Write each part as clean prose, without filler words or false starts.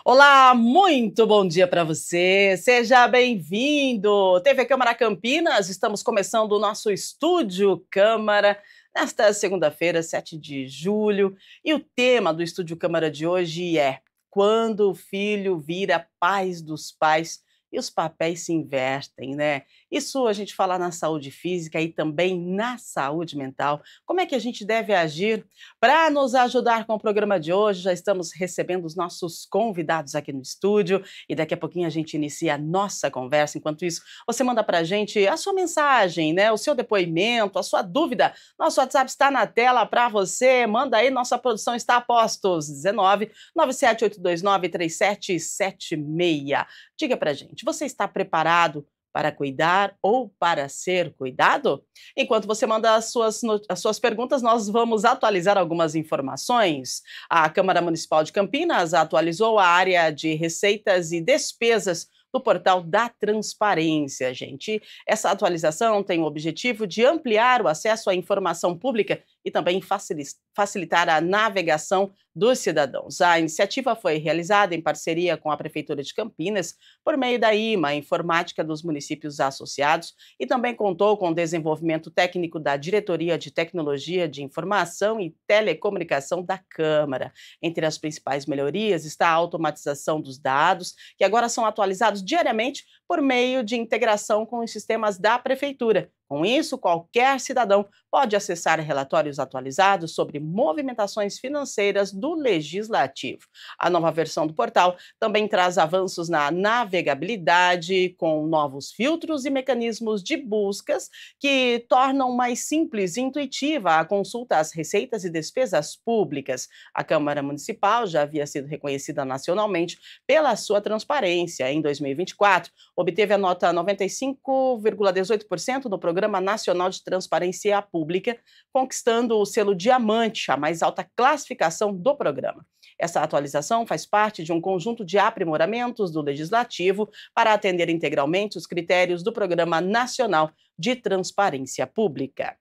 Olá, muito bom dia para você. Seja bem-vindo. TV Câmara Campinas, estamos começando o nosso Estúdio Câmara nesta segunda-feira, 7 de julho. E o tema do Estúdio Câmara de hoje é Quando o filho vira paz dos pais e os papéis se invertem, né? Isso a gente fala na saúde física e também na saúde mental. Como é que a gente deve agir? Para nos ajudar com o programa de hoje, já estamos recebendo os nossos convidados aqui no estúdio e daqui a pouquinho a gente inicia a nossa conversa. Enquanto isso, você manda para a gente a sua mensagem, né? O seu depoimento, a sua dúvida. Nosso WhatsApp está na tela para você. Manda aí, nossa produção está a postos. 19 97829 3776. Diga para a gente, você está preparado para cuidar ou para ser cuidado? Enquanto você manda as suas perguntas, nós vamos atualizar algumas informações. A Câmara Municipal de Campinas atualizou a área de receitas e despesas do portal da transparência, gente. Essa atualização tem o objetivo de ampliar o acesso à informação pública e também facilitar a navegação dos cidadãos. A iniciativa foi realizada em parceria com a Prefeitura de Campinas por meio da IMA, Informática dos Municípios Associados, e também contou com o desenvolvimento técnico da Diretoria de Tecnologia de Informação e Telecomunicação da Câmara. Entre as principais melhorias está a automatização dos dados, que agora são atualizados diariamente por meio de integração com os sistemas da Prefeitura. Com isso, qualquer cidadão pode acessar relatórios atualizados sobre movimentações financeiras do Legislativo. A nova versão do portal também traz avanços na navegabilidade, com novos filtros e mecanismos de buscas que tornam mais simples e intuitiva a consulta às receitas e despesas públicas. A Câmara Municipal já havia sido reconhecida nacionalmente pela sua transparência. Em 2024, obteve a nota 95,18% no Programa Nacional de Transparência Pública, conquistando o selo Diamante, a mais alta classificação do programa. Essa atualização faz parte de um conjunto de aprimoramentos do Legislativo para atender integralmente os critérios do Programa Nacional de Transparência Pública.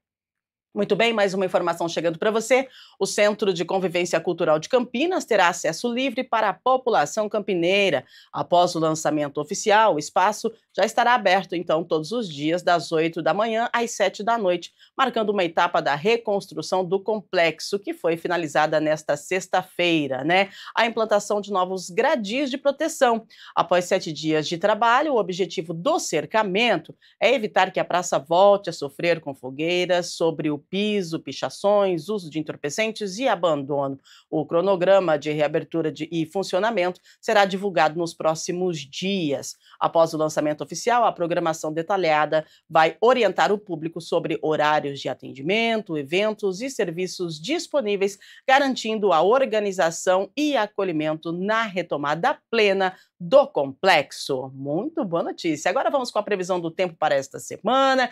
Muito bem, mais uma informação chegando para você. O Centro de Convivência Cultural de Campinas terá acesso livre para a população campineira. Após o lançamento oficial, o espaço já estará aberto, então, todos os dias, das 8 da manhã às 7 da noite, marcando uma etapa da reconstrução do complexo, que foi finalizada nesta sexta-feira, né? A implantação de novos gradis de proteção. Após 7 dias de trabalho, o objetivo do cercamento é evitar que a praça volte a sofrer com fogueiras sobre o piso, pichações, uso de entorpecentes e abandono. O cronograma de reabertura e funcionamento será divulgado nos próximos dias. Após o lançamento oficial, a programação detalhada vai orientar o público sobre horários de atendimento, eventos e serviços disponíveis, garantindo a organização e acolhimento na retomada plena do complexo. Muito boa notícia. Agora vamos com a previsão do tempo para esta semana.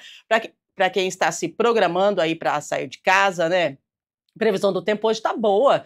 Para quem está se programando aí para sair de casa, né? Previsão do tempo hoje tá boa.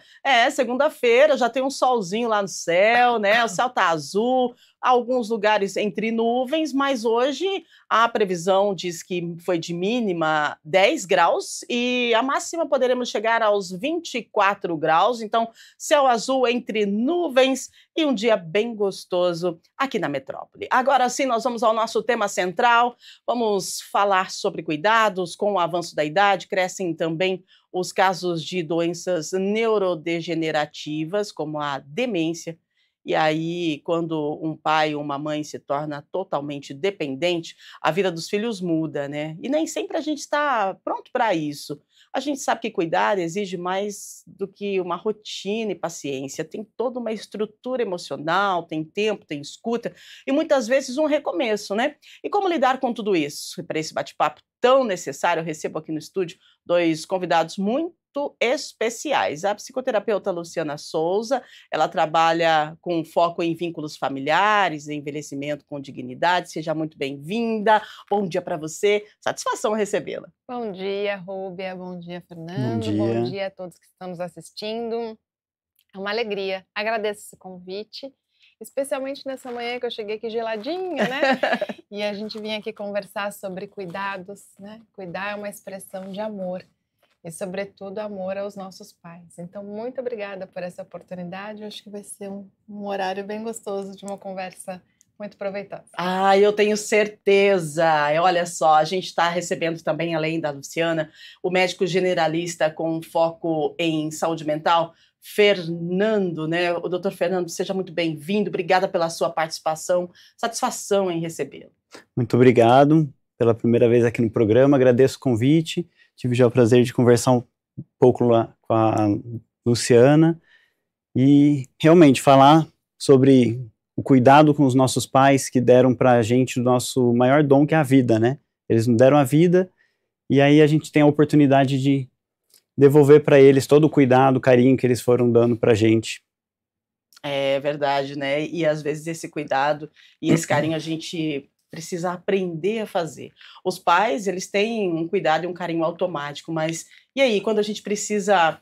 Segunda-feira, já tem um solzinho lá no céu, né? O céu tá azul, alguns lugares entre nuvens, mas hoje a previsão diz que foi de mínima 10 graus e a máxima poderemos chegar aos 24 graus. Então, céu azul entre nuvens e um dia bem gostoso aqui na metrópole. Agora sim, nós vamos ao nosso tema central. Vamos falar sobre cuidados. Com o avanço da idade, crescem também os casos de doenças neurodegenerativas, como a demência. E aí, quando um pai ou uma mãe se torna totalmente dependente, a vida dos filhos muda, né? E nem sempre a gente está pronto para isso. A gente sabe que cuidar exige mais do que uma rotina e paciência. Tem toda uma estrutura emocional, tem tempo, tem escuta e muitas vezes um recomeço, né? E como lidar com tudo isso? E para esse bate-papo tão necessário, eu recebo aqui no estúdio dois convidados muito especiais. A psicoterapeuta Luciana Souza, ela trabalha com foco em vínculos familiares, envelhecimento com dignidade. Seja muito bem-vinda. Bom dia para você. Satisfação recebê-la. Bom dia, Rúbia. Bom dia, Fernando. Bom dia. Bom dia a todos que estão nos assistindo. É uma alegria. Agradeço esse convite, especialmente nessa manhã que eu cheguei aqui geladinha, né? E a gente vinha aqui conversar sobre cuidados, né? Cuidar é uma expressão de amor. e, sobretudo, amor aos nossos pais. Então, muito obrigada por essa oportunidade. Eu acho que vai ser um horário bem gostoso de uma conversa muito proveitosa. Ah, eu tenho certeza. Olha só, a gente está recebendo também, além da Luciana, o médico generalista com foco em saúde mental, Fernando, né? O doutor Fernando, seja muito bem-vindo. Obrigada pela sua participação. Satisfação em recebê-lo. Muito obrigado pela primeira vez aqui no programa. Agradeço o convite. Tive já o prazer de conversar um pouco lá com a Luciana e realmente falar sobre o cuidado com os nossos pais que deram para a gente o nosso maior dom, que é a vida, né? Eles nos deram a vida e aí a gente tem a oportunidade de devolver para eles todo o cuidado, o carinho que eles foram dando para a gente. É verdade, né? E às vezes esse cuidado e esse carinho a gente precisa aprender a fazer. Os pais, eles têm um cuidado e um carinho automático, mas e aí, quando a gente precisa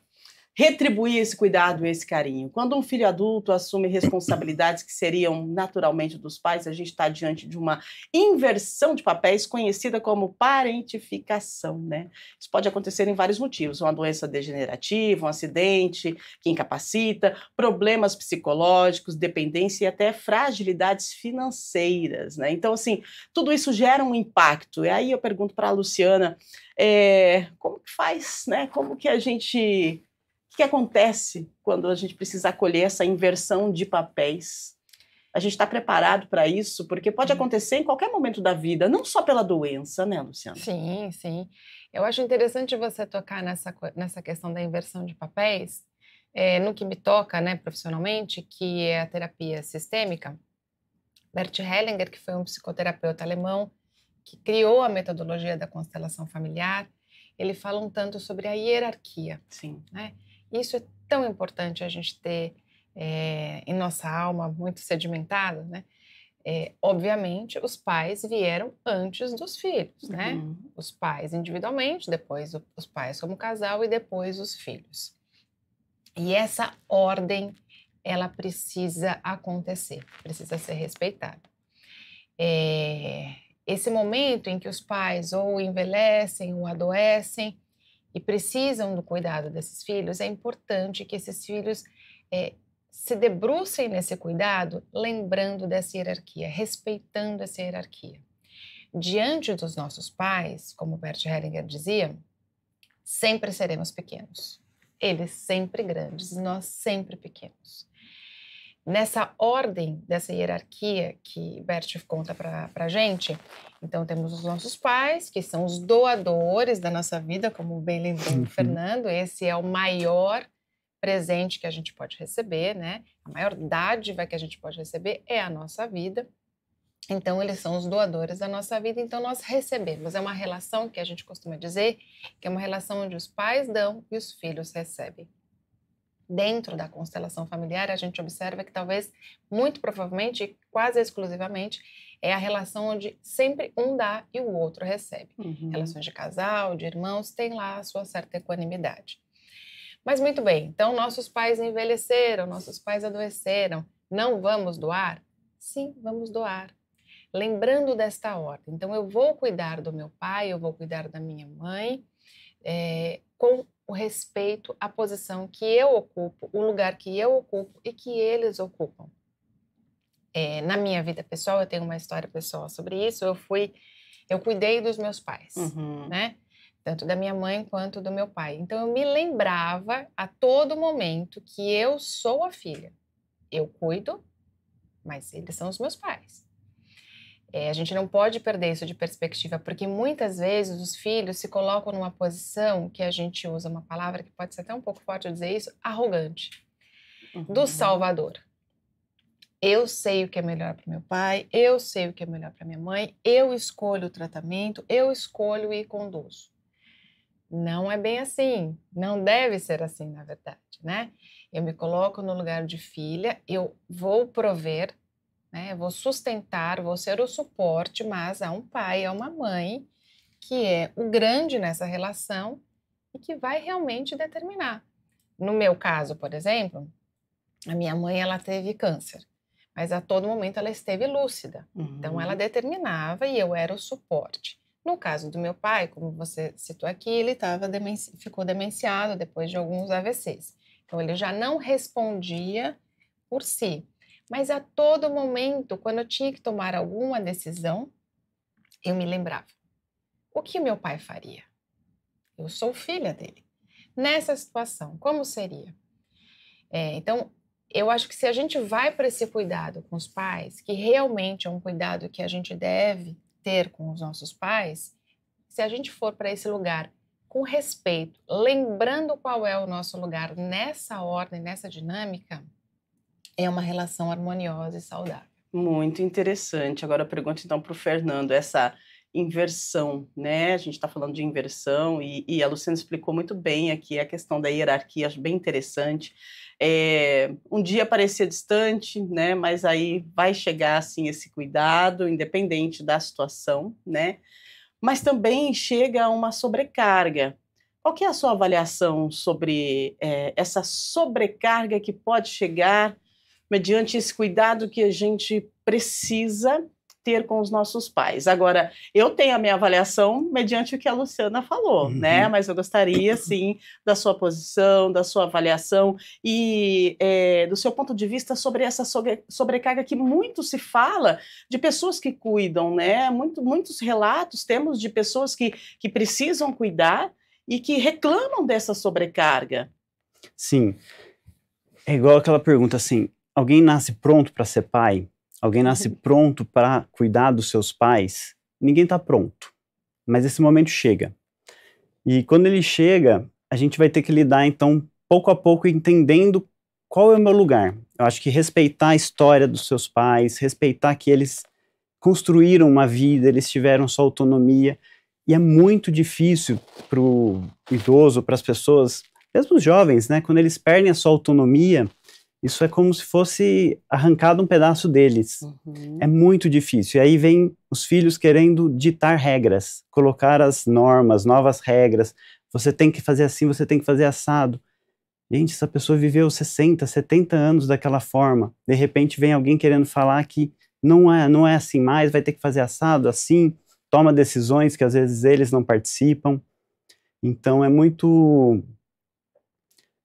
retribuir esse cuidado e esse carinho? Quando um filho adulto assume responsabilidades que seriam naturalmente dos pais, a gente está diante de uma inversão de papéis conhecida como parentificação, né? Isso pode acontecer em vários motivos: uma doença degenerativa, um acidente que incapacita, problemas psicológicos, dependência e até fragilidades financeiras, né? Então, assim, tudo isso gera um impacto. E aí eu pergunto para a Luciana, como que faz, né? Como que a gente... O que acontece quando a gente precisa acolher essa inversão de papéis? A gente está preparado para isso? Porque pode acontecer em qualquer momento da vida, não só pela doença, né, Luciana? Sim, sim. Eu acho interessante você tocar nessa questão da inversão de papéis, no que me toca, né, profissionalmente, que é a terapia sistêmica. Bert Hellinger, que foi um psicoterapeuta alemão, que criou a metodologia da constelação familiar, ele fala um tanto sobre a hierarquia. Sim. Né? Isso é tão importante a gente ter em nossa alma muito sedimentado, né? Obviamente, os pais vieram antes dos filhos, né? Uhum. Os pais individualmente, depois os pais como casal e depois os filhos. E essa ordem, ela precisa acontecer, precisa ser respeitada. Esse momento em que os pais ou envelhecem ou adoecem e precisam do cuidado desses filhos, é importante que esses filhos se debrucem nesse cuidado, lembrando dessa hierarquia, respeitando essa hierarquia. Diante dos nossos pais, como Bert Hellinger dizia, sempre seremos pequenos. Eles sempre grandes, nós sempre pequenos. Nessa ordem dessa hierarquia que Bert conta para a gente, então temos os nossos pais, que são os doadores da nossa vida, como bem lembrou o Fernando, esse é o maior presente que a gente pode receber, né? A maior dádiva que a gente pode receber é a nossa vida. Então, eles são os doadores da nossa vida, então nós recebemos. É uma relação que a gente costuma dizer que é uma relação onde os pais dão e os filhos recebem. Dentro da constelação familiar, a gente observa que talvez, muito provavelmente, quase exclusivamente, é a relação onde sempre um dá e o outro recebe. Uhum. Relações de casal, de irmãos, tem lá a sua certa equanimidade. Mas muito bem, então nossos pais envelheceram, nossos pais adoeceram, não vamos doar? Sim, vamos doar. Lembrando desta ordem. Então, eu vou cuidar do meu pai, eu vou cuidar da minha mãe, com o respeito à posição que eu ocupo, o lugar que eu ocupo e que eles ocupam. Na minha vida pessoal, eu tenho uma história pessoal sobre isso, eu cuidei dos meus pais, né? Tanto da minha mãe quanto do meu pai. Então, eu me lembrava a todo momento que eu sou a filha. Eu cuido, mas eles são os meus pais. A gente não pode perder isso de perspectiva, porque muitas vezes os filhos se colocam numa posição que a gente usa uma palavra que pode ser até um pouco forte dizer isso, arrogante, do salvador. Eu sei o que é melhor para meu pai, eu sei o que é melhor para minha mãe, eu escolho o tratamento, eu escolho e conduzo. Não é bem assim, não deve ser assim, na verdade, né? Eu me coloco no lugar de filha, eu vou prover, né? Eu vou sustentar, vou ser o suporte, mas há um pai, há uma mãe que é o grande nessa relação e que vai realmente determinar. No meu caso, por exemplo, a minha mãe ela teve câncer, mas a todo momento ela esteve lúcida. Então ela determinava e eu era o suporte. No caso do meu pai, como você citou aqui, ele ficou demenciado depois de alguns AVCs. Então, ele já não respondia por si. Mas a todo momento, quando eu tinha que tomar alguma decisão, eu me lembrava. O que meu pai faria? Eu sou filha dele. Nessa situação, como seria? Então, eu acho que se a gente vai para esse cuidado com os pais, que realmente é um cuidado que a gente deve ter com os nossos pais, se a gente for para esse lugar com respeito, lembrando qual é o nosso lugar nessa ordem, nessa dinâmica, é uma relação harmoniosa e saudável. Muito interessante. Agora eu pergunto então para o Fernando, essa inversão, né? A gente está falando de inversão e a Luciana explicou muito bem aqui a questão da hierarquia, acho bem interessante. Um dia parecia distante, né? Mas aí vai chegar assim esse cuidado, independente da situação, né? Mas também chega a uma sobrecarga. Qual que é a sua avaliação sobre essa sobrecarga que pode chegar mediante esse cuidado que a gente precisa ter com os nossos pais? Agora, eu tenho a minha avaliação mediante o que a Luciana falou, né? Mas eu gostaria, sim, da sua posição, da sua avaliação e do seu ponto de vista sobre essa sobrecarga que muito se fala de pessoas que cuidam, né? Muitos relatos temos de pessoas que precisam cuidar e que reclamam dessa sobrecarga. Sim. É igual aquela pergunta assim, alguém nasce pronto para ser pai? Alguém nasce pronto para cuidar dos seus pais? Ninguém está pronto, mas esse momento chega. E quando ele chega, a gente vai ter que lidar, então, pouco a pouco, entendendo qual é o meu lugar. Eu acho que respeitar a história dos seus pais, respeitar que eles construíram uma vida, eles tiveram sua autonomia, e é muito difícil para o idoso, para as pessoas, mesmo os jovens, né, quando eles perdem a sua autonomia, isso é como se fosse arrancado um pedaço deles. É muito difícil. E aí vem os filhos querendo ditar regras, colocar as normas, novas regras. Você tem que fazer assim, você tem que fazer assado. Gente, essa pessoa viveu 60, 70 anos daquela forma. De repente vem alguém querendo falar que não é assim mais, vai ter que fazer assado, assim, toma decisões que às vezes eles não participam. Então é muito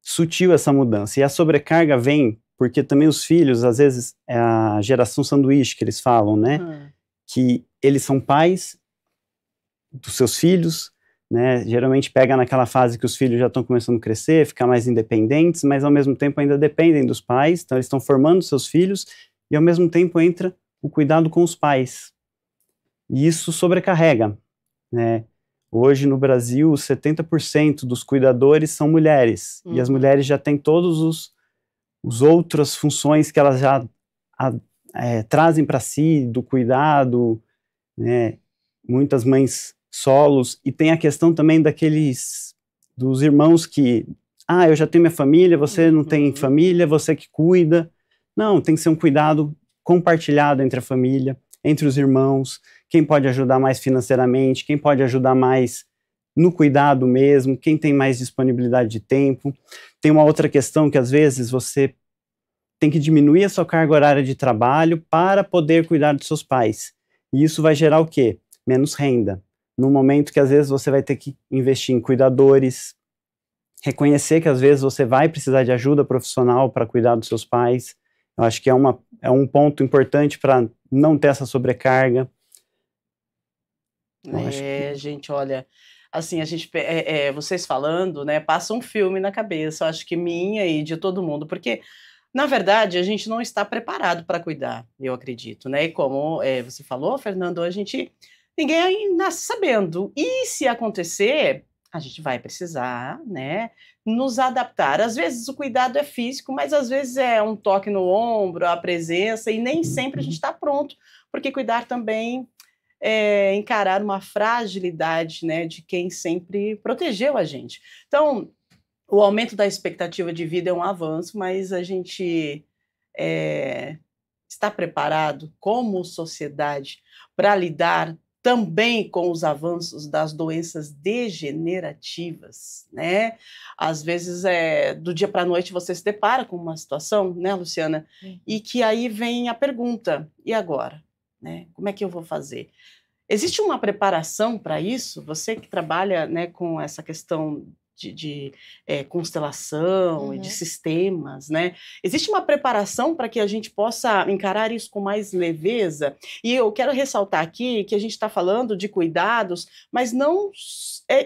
sutil essa mudança. E a sobrecarga vem porque também os filhos, às vezes, é a geração sanduíche que eles falam, né? Que eles são pais dos seus filhos, né? Geralmente pega naquela fase que os filhos já estão começando a crescer, ficar mais independentes, mas ao mesmo tempo ainda dependem dos pais, então eles estão formando seus filhos e ao mesmo tempo entra o cuidado com os pais. E isso sobrecarrega, né? Hoje no Brasil, 70% dos cuidadores são mulheres, e as mulheres já têm todos os outras funções que elas já trazem para si, do cuidado, né? Muitas mães solos, e tem a questão também dos irmãos que, eu já tenho minha família, você não tem família, você que cuida. Não, tem que ser um cuidado compartilhado entre a família, entre os irmãos, quem pode ajudar mais financeiramente, quem pode ajudar mais no cuidado mesmo, quem tem mais disponibilidade de tempo. Tem uma outra questão que às vezes você tem que diminuir a sua carga horária de trabalho para poder cuidar dos seus pais. E isso vai gerar o quê? Menos renda. No momento que às vezes você vai ter que investir em cuidadores, reconhecer que às vezes você vai precisar de ajuda profissional para cuidar dos seus pais. Eu acho que é um ponto importante para não ter essa sobrecarga. Gente, olha, assim, vocês falando, né, passa um filme na cabeça, eu acho que minha e de todo mundo, porque, na verdade, a gente não está preparado para cuidar, eu acredito, né, e como você falou, Fernando, ninguém nasce sabendo, e se acontecer, a gente vai precisar, né, nos adaptar. Às vezes o cuidado é físico, mas às vezes é um toque no ombro, a presença, e nem sempre a gente está pronto, porque cuidar também é encarar uma fragilidade, né, de quem sempre protegeu a gente. Então, o aumento da expectativa de vida é um avanço, mas a gente está preparado como sociedade para lidar também com os avanços das doenças degenerativas, né? Às vezes, do dia para a noite, você se depara com uma situação, né, Luciana? E que aí vem a pergunta, e agora? Né? Como é que eu vou fazer? Existe uma preparação para isso? Você que trabalha, né, com essa questão de constelação e de sistemas, né? Existe uma preparação para que a gente possa encarar isso com mais leveza? E eu quero ressaltar aqui que a gente está falando de cuidados, mas não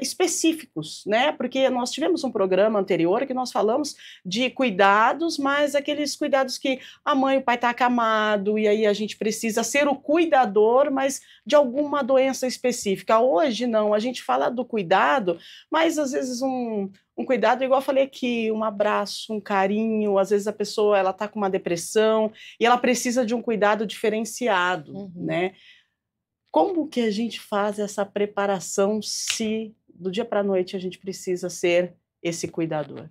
específicos, né? Porque nós tivemos um programa anterior que nós falamos de cuidados, mas aqueles cuidados que a mãe e o pai estão acamados, e aí a gente precisa ser o cuidador, mas de alguma doença específica. Hoje, não, a gente fala do cuidado, mas às vezes um cuidado, igual eu falei aqui, um abraço, um carinho, às vezes a pessoa ela está com uma depressão e ela precisa de um cuidado diferenciado, né? Como que a gente faz essa preparação se do dia para a noite a gente precisa ser esse cuidador?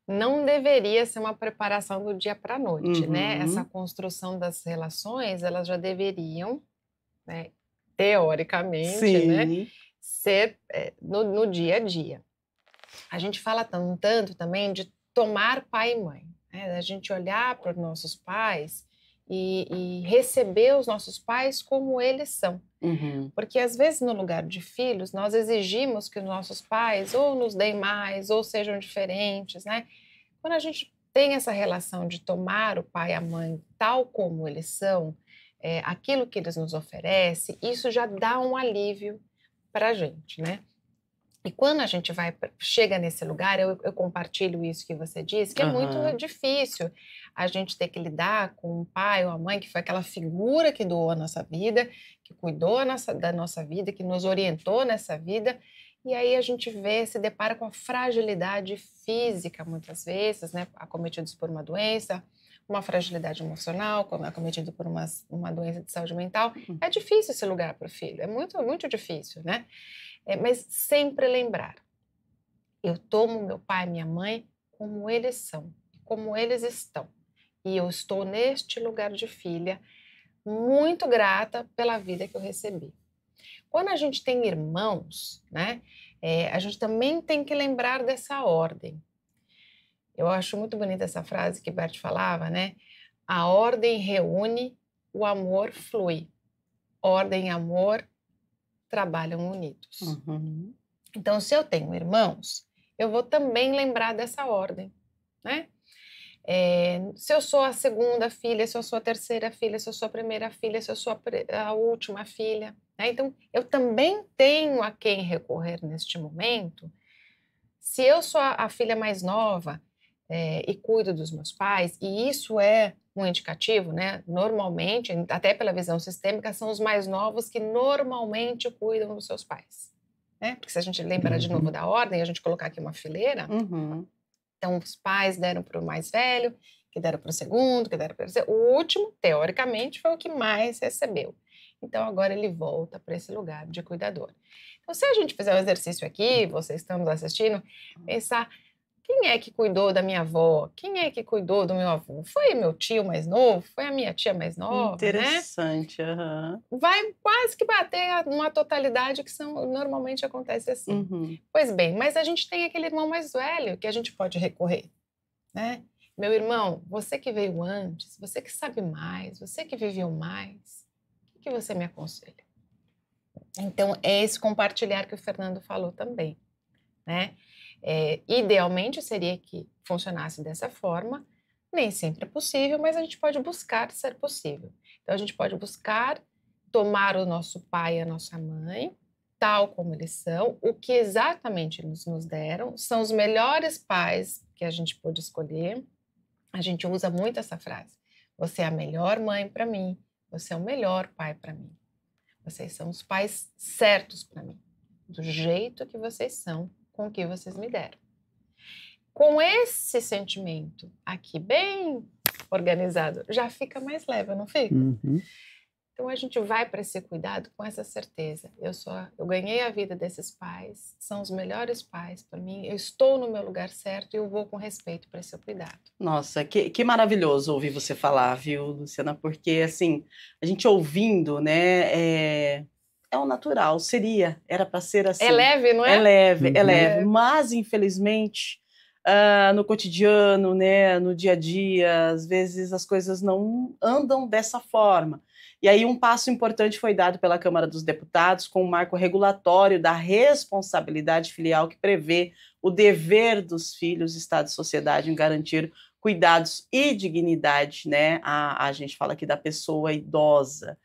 Não deveria ser uma preparação do dia para a noite, né? Essa construção das relações, elas já deveriam, né, teoricamente, né, ser no dia a dia. A gente fala tanto também de tomar pai e mãe, né? A gente olhar para os nossos pais e receber os nossos pais como eles são. Porque às vezes no lugar de filhos nós exigimos que os nossos pais ou nos deem mais ou sejam diferentes, né? Quando a gente tem essa relação de tomar o pai e a mãe tal como eles são, aquilo que eles nos oferecem, isso já dá um alívio para a gente, né? E quando a gente chega nesse lugar, eu compartilho isso que você disse, que é muito difícil a gente ter que lidar com um pai ou a mãe que foi aquela figura que doou a nossa vida, que cuidou da nossa vida, que nos orientou nessa vida, e aí a gente se depara com a fragilidade física, muitas vezes, né, acometidos por uma doença, uma fragilidade emocional, acometido por uma doença de saúde mental. É difícil esse lugar para o filho, é muito, muito difícil, né? Mas sempre lembrar, eu tomo meu pai e minha mãe como eles são, como eles estão. E eu estou neste lugar de filha, muito grata pela vida que eu recebi. Quando a gente tem irmãos, né, a gente também tem que lembrar dessa ordem. Eu acho muito bonita essa frase que Bert falava, né? A ordem reúne, o amor flui. Ordem e amor trabalham unidos. Então, se eu tenho irmãos, eu vou também lembrar dessa ordem, né? Se eu sou a segunda filha, se eu sou a terceira filha, se eu sou a primeira filha, se eu sou a última filha, né? Então, eu também tenho a quem recorrer neste momento. Se eu sou a filha mais nova e cuido dos meus pais, e isso é um indicativo, né? Normalmente, até pela visão sistêmica, são os mais novos que normalmente cuidam dos seus pais, né? Porque se a gente lembrar de novo da ordem, a gente colocar aqui uma fileira, então os pais deram para o mais velho, que deram para o segundo, que deram para o terceiro. O último, teoricamente, foi o que mais recebeu. Então agora ele volta para esse lugar de cuidador. Então, se a gente fizer um exercício aqui, vocês estão nos assistindo, pensar: quem é que cuidou da minha avó? Quem é que cuidou do meu avô? Foi meu tio mais novo? Foi a minha tia mais nova? Interessante, né? Vai quase que bater uma totalidade que normalmente acontece assim. Pois bem, mas a gente tem aquele irmão mais velho que a gente pode recorrer, né? Meu irmão, você que veio antes, você que sabe mais, você que viveu mais, o que você me aconselha? Então, é esse compartilhar que o Fernando falou também, né? Idealmente seria que funcionasse dessa forma, nem sempre é possível, mas a gente pode buscar ser possível. Então a gente pode buscar tomar o nosso pai e a nossa mãe, tal como eles são, o que exatamente eles nos deram, são os melhores pais que a gente pôde escolher. A gente usa muito essa frase: você é a melhor mãe para mim, você é o melhor pai para mim. Vocês são os pais certos para mim, do jeito que vocês são, com o que vocês me deram. Com esse sentimento aqui bem organizado, já fica mais leve, não fica? Então a gente vai para esse cuidado com essa certeza. Eu ganhei a vida desses pais, são os melhores pais para mim, eu estou no meu lugar certo e eu vou com respeito para esse cuidado. Nossa, que maravilhoso ouvir você falar, viu, Luciana? Porque, assim, a gente ouvindo, né, é o natural, era para ser assim. É leve, não é? É leve, é leve. Mas, infelizmente, no cotidiano, né, no dia a dia, às vezes as coisas não andam dessa forma. E aí um passo importante foi dado pela Câmara dos Deputados com o marco regulatório da responsabilidade filial que prevê o dever dos filhos, Estado e sociedade em garantir cuidados e dignidade, né? A gente fala aqui da pessoa idosa.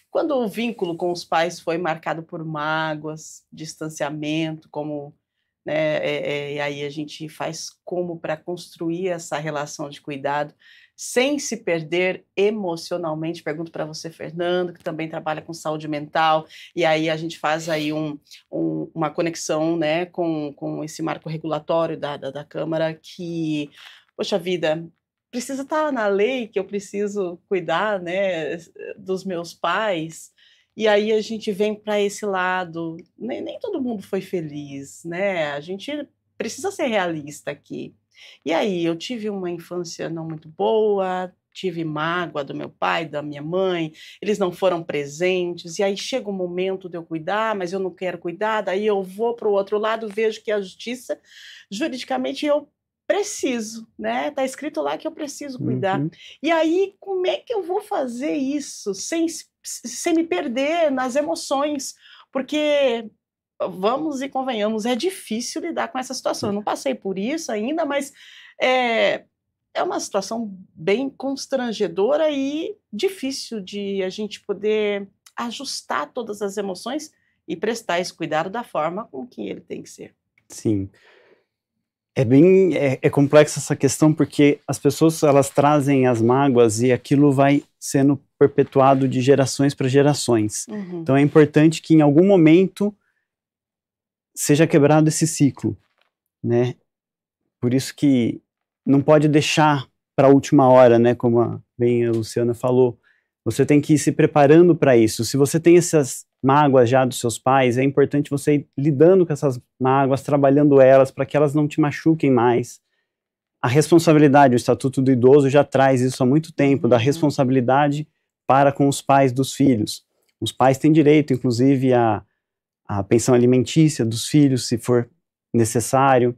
Quando o vínculo com os pais foi marcado por mágoas, distanciamento, como, né, e aí a gente faz como para construir essa relação de cuidado sem se perder emocionalmente. Pergunto para você, Fernando, que também trabalha com saúde mental, e aí a gente faz aí uma conexão, né, com esse marco regulatório da Câmara que, poxa vida, precisa estar na lei que eu preciso cuidar, né, dos meus pais. E aí a gente vem para esse lado, nem todo mundo foi feliz, né? A gente precisa ser realista aqui. E aí, eu tive uma infância não muito boa, tive mágoa do meu pai, da minha mãe, eles não foram presentes, e aí chega o momento de eu cuidar, mas eu não quero cuidar, daí eu vou para o outro lado, vejo que a justiça, juridicamente, eu preciso, né? Tá escrito lá que eu preciso cuidar. Uhum. E aí, como é que eu vou fazer isso sem me perder nas emoções? Porque vamos e convenhamos, é difícil lidar com essa situação. Eu não passei por isso ainda, mas é uma situação bem constrangedora e difícil de a gente poder ajustar todas as emoções e prestar esse cuidado da forma com que ele tem que ser. Sim. É complexa essa questão porque as pessoas elas trazem as mágoas e aquilo vai sendo perpetuado de gerações para gerações. Uhum. Então é importante que em algum momento seja quebrado esse ciclo, né? Por isso que não pode deixar para a última hora, né? Como bem a Luciana falou, você tem que ir se preparando para isso. Se você tem essas mágoas já dos seus pais, é importante você ir lidando com essas mágoas, trabalhando elas para que elas não te machuquem mais. A responsabilidade, o Estatuto do Idoso já traz isso há muito tempo, da responsabilidade para com os pais dos filhos. Os pais têm direito, inclusive, à pensão alimentícia dos filhos, se for necessário,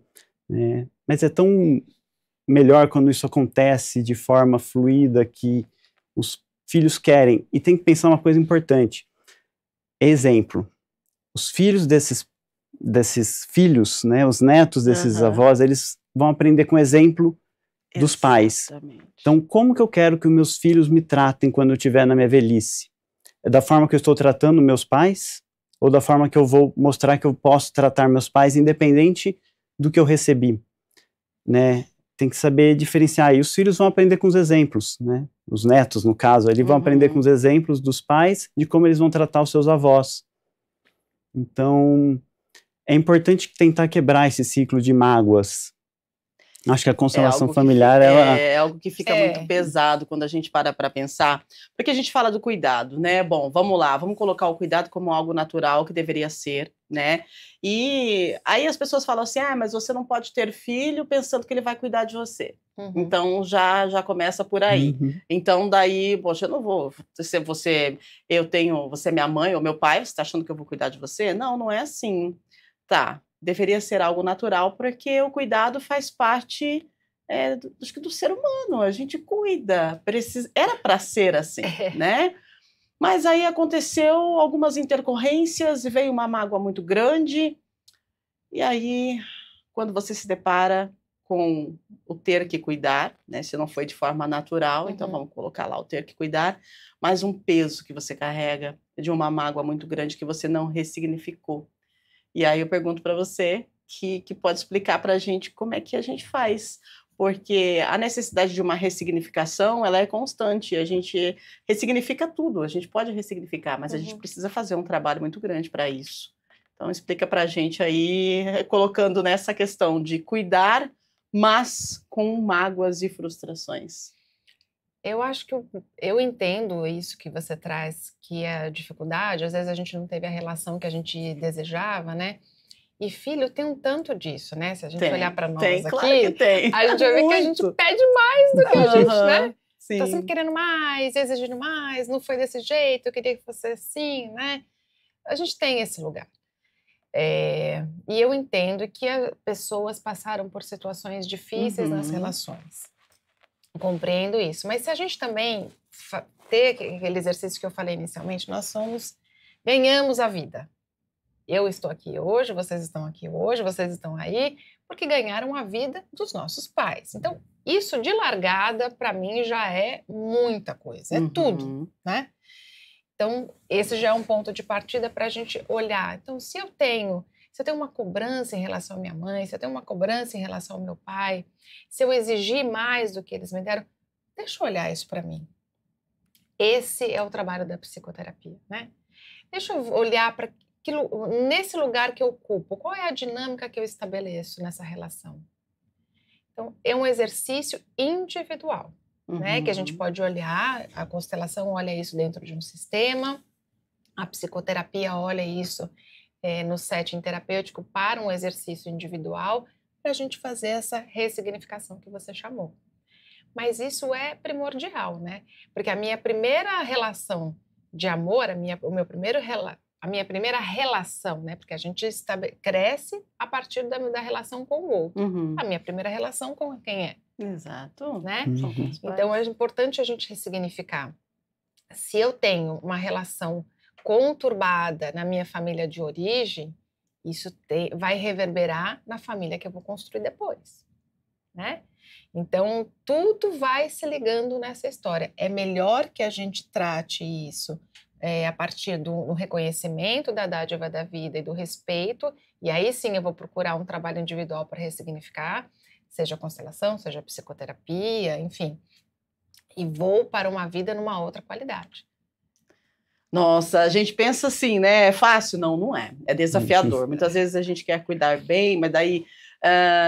né? Mas é tão melhor quando isso acontece de forma fluida, que os filhos querem. E tem que pensar uma coisa importante. Exemplo. Os filhos desses filhos, né, os netos desses avós, eles vão aprender com o exemplo dos pais. Então, como que eu quero que os meus filhos me tratem quando eu estiver na minha velhice? É da forma que eu estou tratando meus pais? Ou da forma que eu vou mostrar que eu posso tratar meus pais independente do que eu recebi, né? Tem que saber diferenciar. E os filhos vão aprender com os exemplos, né? Os netos, no caso, eles vão aprender com os exemplos dos pais de como eles vão tratar os seus avós. Então, é importante tentar quebrar esse ciclo de mágoas. Acho que a constelação familiar é algo que fica muito pesado quando a gente para pensar, porque a gente fala do cuidado, né? Bom, vamos lá, vamos colocar o cuidado como algo natural que deveria ser, né? E aí as pessoas falam assim, mas você não pode ter filho pensando que ele vai cuidar de você. Então já começa por aí. Então daí, poxa, eu não vou, você é minha mãe ou meu pai, você está achando que eu vou cuidar de você? Não, não é assim. Tá. Deveria ser algo natural, porque o cuidado faz parte do ser humano, a gente cuida, era para ser assim, né? Mas aí aconteceu algumas intercorrências, veio uma mágoa muito grande, e aí, quando você se depara com o ter que cuidar, né? Se não foi de forma natural, então vamos colocar lá o ter que cuidar, mas um peso que você carrega de uma mágoa muito grande que você não ressignificou. E aí eu pergunto para você, que pode explicar para a gente como é que a gente faz, porque a necessidade de uma ressignificação, ela é constante, a gente ressignifica tudo, a gente pode ressignificar, mas a gente precisa fazer um trabalho muito grande para isso. Então explica para a gente aí, colocando nessa questão de cuidar, mas com mágoas e frustrações. Eu acho que eu entendo isso que você traz, que é a dificuldade, às vezes a gente não teve a relação que a gente desejava, né? E filho tem um tanto disso, né? Se a gente olhar para nós aqui, claro que tem. A gente vai ver que a gente pede mais do que a gente, né? Sim. Tá sempre querendo mais, exigindo mais, não foi desse jeito, eu queria que fosse assim, né? A gente tem esse lugar. E eu entendo que pessoas passaram por situações difíceis nas relações. Compreendo isso. Mas se a gente também ter aquele exercício que eu falei inicialmente, nós ganhamos a vida. Eu estou aqui hoje, vocês estão aqui hoje, vocês estão aí, porque ganharam a vida dos nossos pais. Então, isso de largada, para mim, já é muita coisa, é tudo, né? Então, esse já é um ponto de partida para a gente olhar. Então, se eu tenho uma cobrança em relação à minha mãe, se eu tenho uma cobrança em relação ao meu pai, se eu exigir mais do que eles me deram, deixa eu olhar isso para mim. Esse é o trabalho da psicoterapia, né? Deixa eu olhar para nesse lugar que eu ocupo, qual é a dinâmica que eu estabeleço nessa relação? Então, é um exercício individual, né? Que a gente pode olhar, a constelação olha isso dentro de um sistema, a psicoterapia olha isso no setting terapêutico para um exercício individual, para a gente fazer essa ressignificação que você chamou. Mas isso é primordial, né? Porque a minha primeira relação de amor, a minha primeira relação, né? Porque a gente cresce a partir da relação com o outro. A minha primeira relação com quem é? Exato. Né? Então é importante a gente ressignificar. Se eu tenho uma relação conturbada na minha família de origem, isso vai reverberar na família que eu vou construir depois, né? Então, tudo vai se ligando nessa história. É melhor que a gente trate isso a partir do reconhecimento da dádiva da vida e do respeito, e aí sim eu vou procurar um trabalho individual para ressignificar, seja a constelação, seja a psicoterapia, enfim, e vou para uma vida numa outra qualidade. Nossa, a gente pensa assim, né? É fácil? Não, não é. É desafiador. Muitas vezes a gente quer cuidar bem, mas daí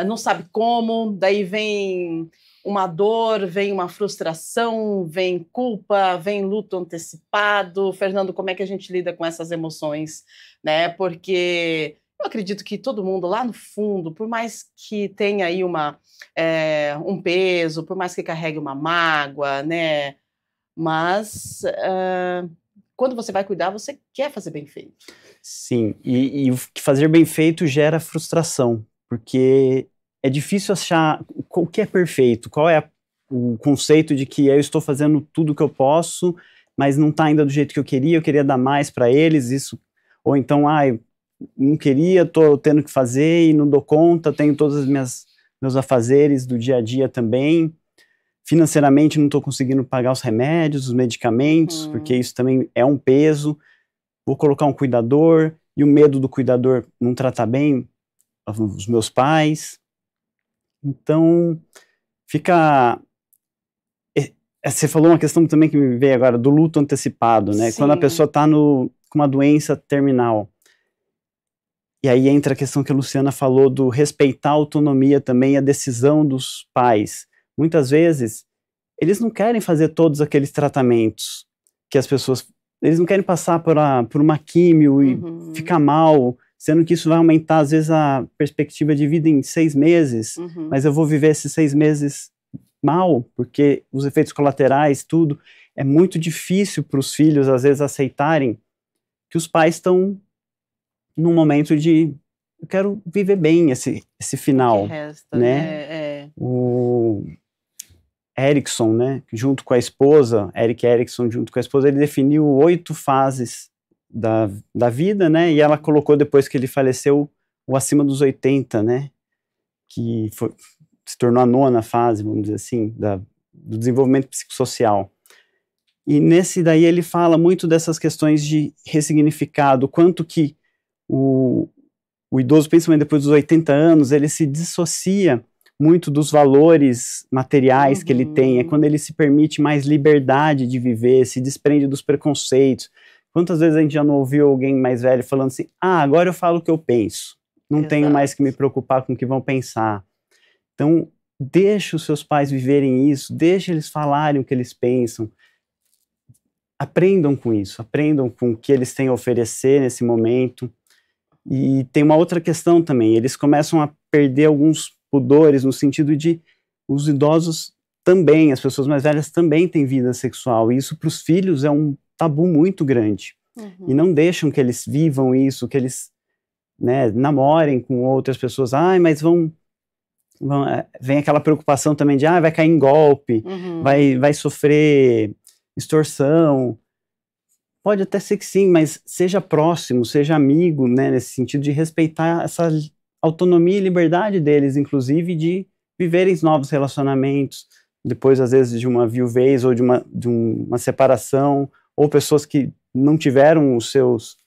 não sabe como, daí vem uma dor, vem uma frustração, vem culpa, vem luto antecipado. Fernando, como é que a gente lida com essas emoções, né? Porque eu acredito que todo mundo lá no fundo, por mais que tenha aí um peso, por mais que carregue uma mágoa, né? Mas quando você vai cuidar, você quer fazer bem feito. Sim, e fazer bem feito gera frustração, porque é difícil achar o que é perfeito, qual é o conceito de que eu estou fazendo tudo o que eu posso, mas não está ainda do jeito que eu queria dar mais para eles, isso, ou então, não queria, estou tendo que fazer e não dou conta, tenho todos os meus afazeres do dia a dia também, financeiramente não estou conseguindo pagar os remédios, os medicamentos, porque isso também é um peso, vou colocar um cuidador, e o medo do cuidador não tratar bem os meus pais. Então, você falou uma questão também que me veio agora, do luto antecipado, né? Sim. Quando a pessoa está com uma doença terminal. E aí entra a questão que a Luciana falou do respeitar a autonomia também, a decisão dos pais. Muitas vezes, eles não querem fazer todos aqueles tratamentos que as pessoas... Eles não querem passar por uma químio e ficar mal, sendo que isso vai aumentar, às vezes, a perspectiva de vida em 6 meses, mas eu vou viver esses 6 meses mal, porque os efeitos colaterais, tudo, é muito difícil para os filhos, às vezes, aceitarem que os pais estão num momento de, eu quero viver bem esse final, que resta, né? O Erickson, né, junto com a esposa, Erik Erikson, junto com a esposa, ele definiu 8 fases da vida, né, e ela colocou, depois que ele faleceu, o acima dos 80, né, que se tornou a 9ª fase, vamos dizer assim, do desenvolvimento psicossocial. E nesse daí ele fala muito dessas questões de ressignificado, quanto que o idoso, principalmente depois dos 80 anos, ele se dissocia muito dos valores materiais que ele tem, é quando ele se permite mais liberdade de viver, se desprende dos preconceitos. Quantas vezes a gente já não ouviu alguém mais velho falando assim, agora eu falo o que eu penso, não tenho mais que me preocupar com o que vão pensar. Então, deixa os seus pais viverem isso, deixa eles falarem o que eles pensam, aprendam com isso, aprendam com o que eles têm a oferecer nesse momento. E tem uma outra questão também, eles começam a perder alguns pudores, no sentido de os idosos também, as pessoas mais velhas também têm vida sexual, e isso para os filhos é um tabu muito grande, e não deixam que eles vivam isso, que eles né, namorem com outras pessoas, mas vem aquela preocupação também de, vai cair em golpe, vai sofrer extorsão. Pode até ser que sim, mas seja próximo, seja amigo, né, nesse sentido de respeitar essa autonomia e liberdade deles, inclusive de viverem novos relacionamentos, depois às vezes de uma viuvez ou de uma separação, ou pessoas que não tiveram os seus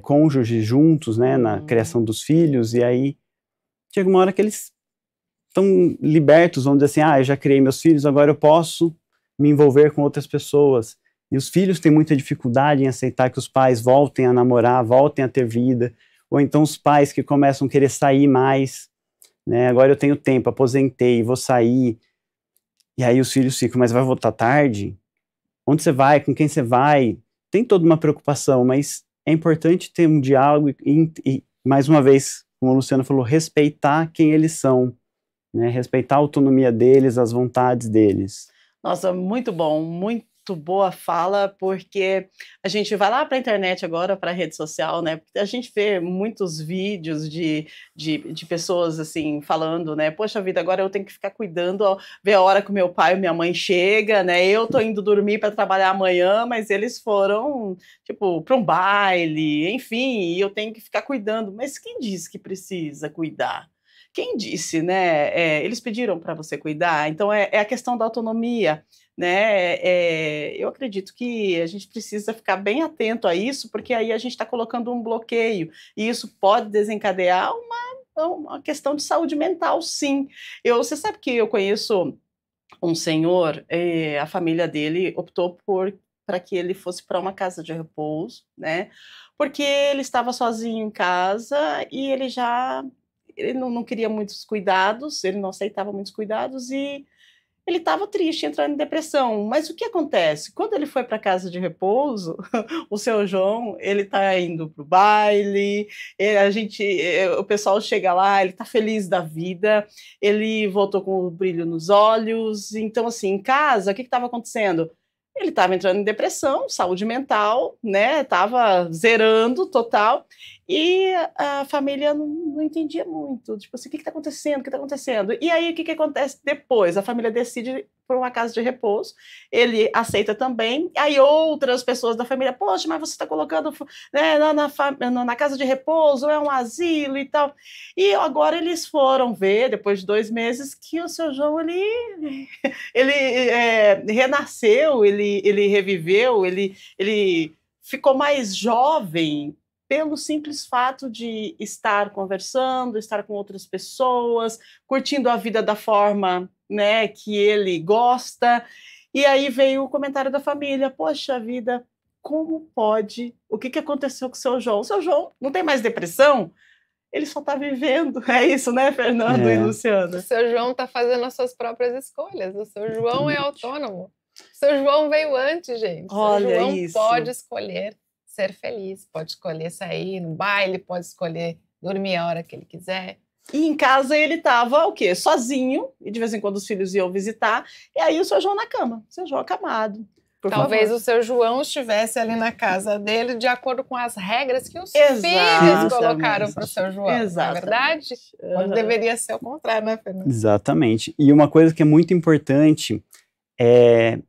cônjuges juntos, né, na criação dos filhos, e aí chega uma hora que eles estão libertos, vamos dizer assim, eu já criei meus filhos, agora eu posso me envolver com outras pessoas. E os filhos têm muita dificuldade em aceitar que os pais voltem a namorar, voltem a ter vida, ou então os pais que começam a querer sair mais, né, agora eu tenho tempo, aposentei, vou sair, e aí os filhos ficam, mas vai voltar tarde? Onde você vai? Com quem você vai? Tem toda uma preocupação, mas é importante ter um diálogo e mais uma vez, como a Luciana falou, respeitar quem eles são, né, respeitar a autonomia deles, as vontades deles. Nossa, muito bom, muito boa fala, porque a gente vai lá para a internet agora, para a rede social, né? Porque a gente vê muitos vídeos de pessoas assim falando, né? Poxa vida, agora eu tenho que ficar cuidando, ver a hora que o meu pai ou minha mãe chega, né? Eu tô indo dormir para trabalhar amanhã, mas eles foram tipo para um baile, enfim, e eu tenho que ficar cuidando. Mas quem disse que precisa cuidar? Quem disse, né? Eles pediram para você cuidar, então é a questão da autonomia, né? Eu acredito que a gente precisa ficar bem atento a isso, porque aí a gente está colocando um bloqueio, e isso pode desencadear uma questão de saúde mental, sim. Você sabe que eu conheço um senhor, a família dele optou para que ele fosse para uma casa de repouso, né? Porque ele estava sozinho em casa e ele não queria muitos cuidados, ele não aceitava muitos cuidados e ele estava triste, entrando em depressão. Mas o que acontece? Quando ele foi para a casa de repouso, o seu João, ele está indo para o baile, o pessoal chega lá, ele está feliz da vida, ele voltou com o brilho nos olhos. Então, assim, em casa, o que estava acontecendo? Ele estava entrando em depressão, saúde mental, né? Estava zerando total. E a família não entendia muito. Tipo assim, o que está acontecendo? O que está acontecendo? E aí, o que acontece depois? A família decide ir para uma casa de repouso. Ele aceita também. Aí outras pessoas da família, poxa, mas você está colocando, né, na casa de repouso, é um asilo e tal. E agora eles foram ver, depois de 2 meses, que o seu João, ele renasceu, ele reviveu, ele ficou mais jovem, pelo simples fato de estar conversando, estar com outras pessoas, curtindo a vida da forma, né, que ele gosta. E aí veio o comentário da família, poxa vida, como pode? O que aconteceu com o seu João? O seu João não tem mais depressão? Ele só está vivendo. É isso, né, Fernando e Luciana? O seu João está fazendo as suas próprias escolhas. O seu João é autônomo. O seu João veio antes, gente. Olha, o seu João isso. pode escolher ser feliz, pode escolher sair no baile, pode escolher dormir a hora que ele quiser. E em casa ele estava o quê? Sozinho, e de vez em quando os filhos iam visitar, e aí o seu João na cama, o seu João acamado. Talvez o seu João estivesse ali na casa dele de acordo com as regras que os filhos colocaram para o seu João, não é verdade? Quando deveria ser o contrário, né, Fernanda? Exatamente. E uma coisa que é muito importante é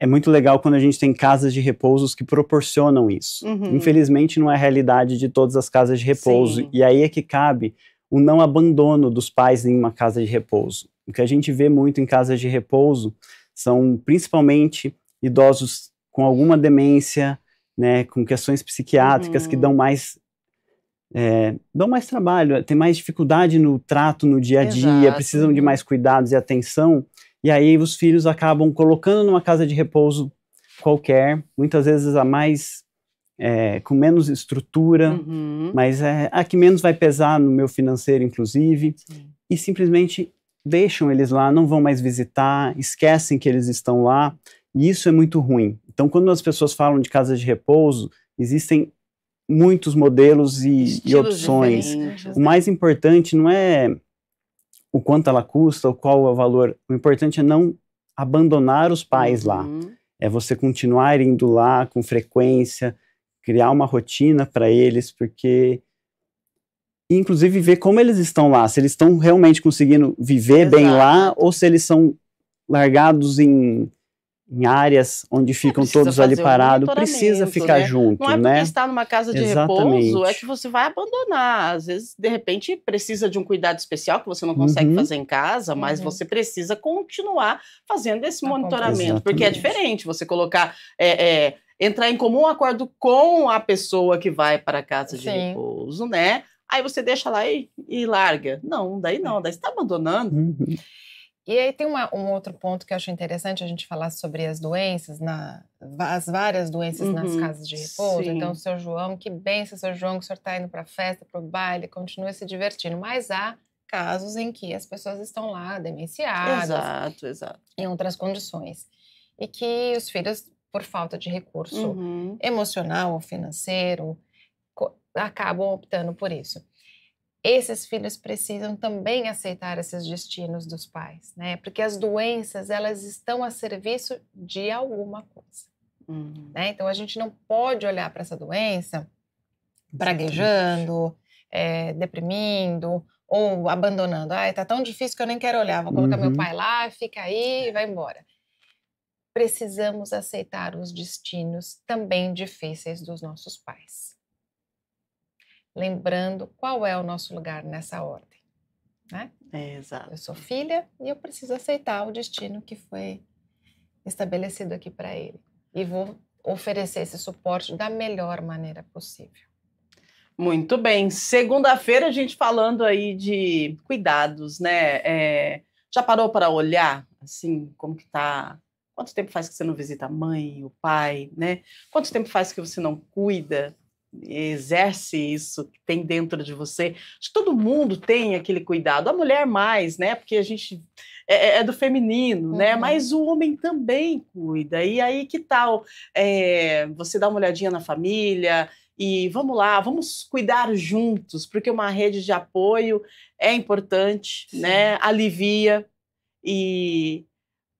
muito legal quando a gente tem casas de repousos que proporcionam isso. Infelizmente, não é a realidade de todas as casas de repouso. Sim. E aí é que cabe o não abandono dos pais em uma casa de repouso. O que a gente vê muito em casas de repouso são principalmente idosos com alguma demência, né, com questões psiquiátricas que dão mais trabalho, tem mais dificuldade no trato no dia a dia, precisam de mais cuidados e atenção. E aí os filhos acabam colocando numa casa de repouso qualquer, muitas vezes com menos estrutura, mas a que menos vai pesar no meu financeiro, inclusive, e simplesmente deixam eles lá, não vão mais visitar, esquecem que eles estão lá, e isso é muito ruim. Então, quando as pessoas falam de casas de repouso, existem muitos modelos e opções. O mais importante não é o quanto ela custa, ou qual é o valor. O importante é não abandonar os pais lá. É você continuar indo lá com frequência, criar uma rotina para eles, porque inclusive ver como eles estão lá, se eles estão realmente conseguindo viver bem lá, ou se eles são largados em áreas onde ficam todos ali parados, precisa ficar junto, não é porque né? está numa casa de repouso, é que você vai abandonar. Às vezes, de repente, precisa de um cuidado especial que você não consegue fazer em casa, mas você precisa continuar fazendo esse monitoramento, porque é diferente você colocar, entrar em comum acordo com a pessoa que vai para a casa de repouso, né? Aí você deixa lá e larga. Não, daí você está abandonando. E aí tem um outro ponto que eu acho interessante a gente falar sobre as doenças, as várias doenças nas casas de repouso. Sim. Então, seu João, que benção, seu João, que o senhor está indo para a festa, para o baile, continua se divertindo. Mas há casos em que as pessoas estão lá demenciadas, exato. Em outras condições. E que os filhos, por falta de recurso emocional ou financeiro, acabam optando por isso. Esses filhos precisam também aceitar esses destinos dos pais, né? Porque as doenças, elas estão a serviço de alguma coisa, né? Então, a gente não pode olhar para essa doença praguejando, deprimindo ou abandonando. Tá tão difícil que eu nem quero olhar, vou colocar meu pai lá, fica aí e vai embora. Precisamos aceitar os destinos também difíceis dos nossos pais. Lembrando qual é o nosso lugar nessa ordem, né? Exato. Eu sou filha e eu preciso aceitar o destino que foi estabelecido aqui para ele. E vou oferecer esse suporte da melhor maneira possível. Muito bem. Segunda-feira, a gente falando aí de cuidados, né? Já parou para olhar, assim, como que tá? Quanto tempo faz que você não visita a mãe, o pai, né? Quanto tempo faz que você não cuida, exerce isso que tem dentro de você? Acho que todo mundo tem aquele cuidado, a mulher mais, né? Porque a gente é do feminino, né? Mas o homem também cuida. E aí, que tal você dar uma olhadinha na família e vamos lá, vamos cuidar juntos, porque uma rede de apoio é importante, né? Alivia, e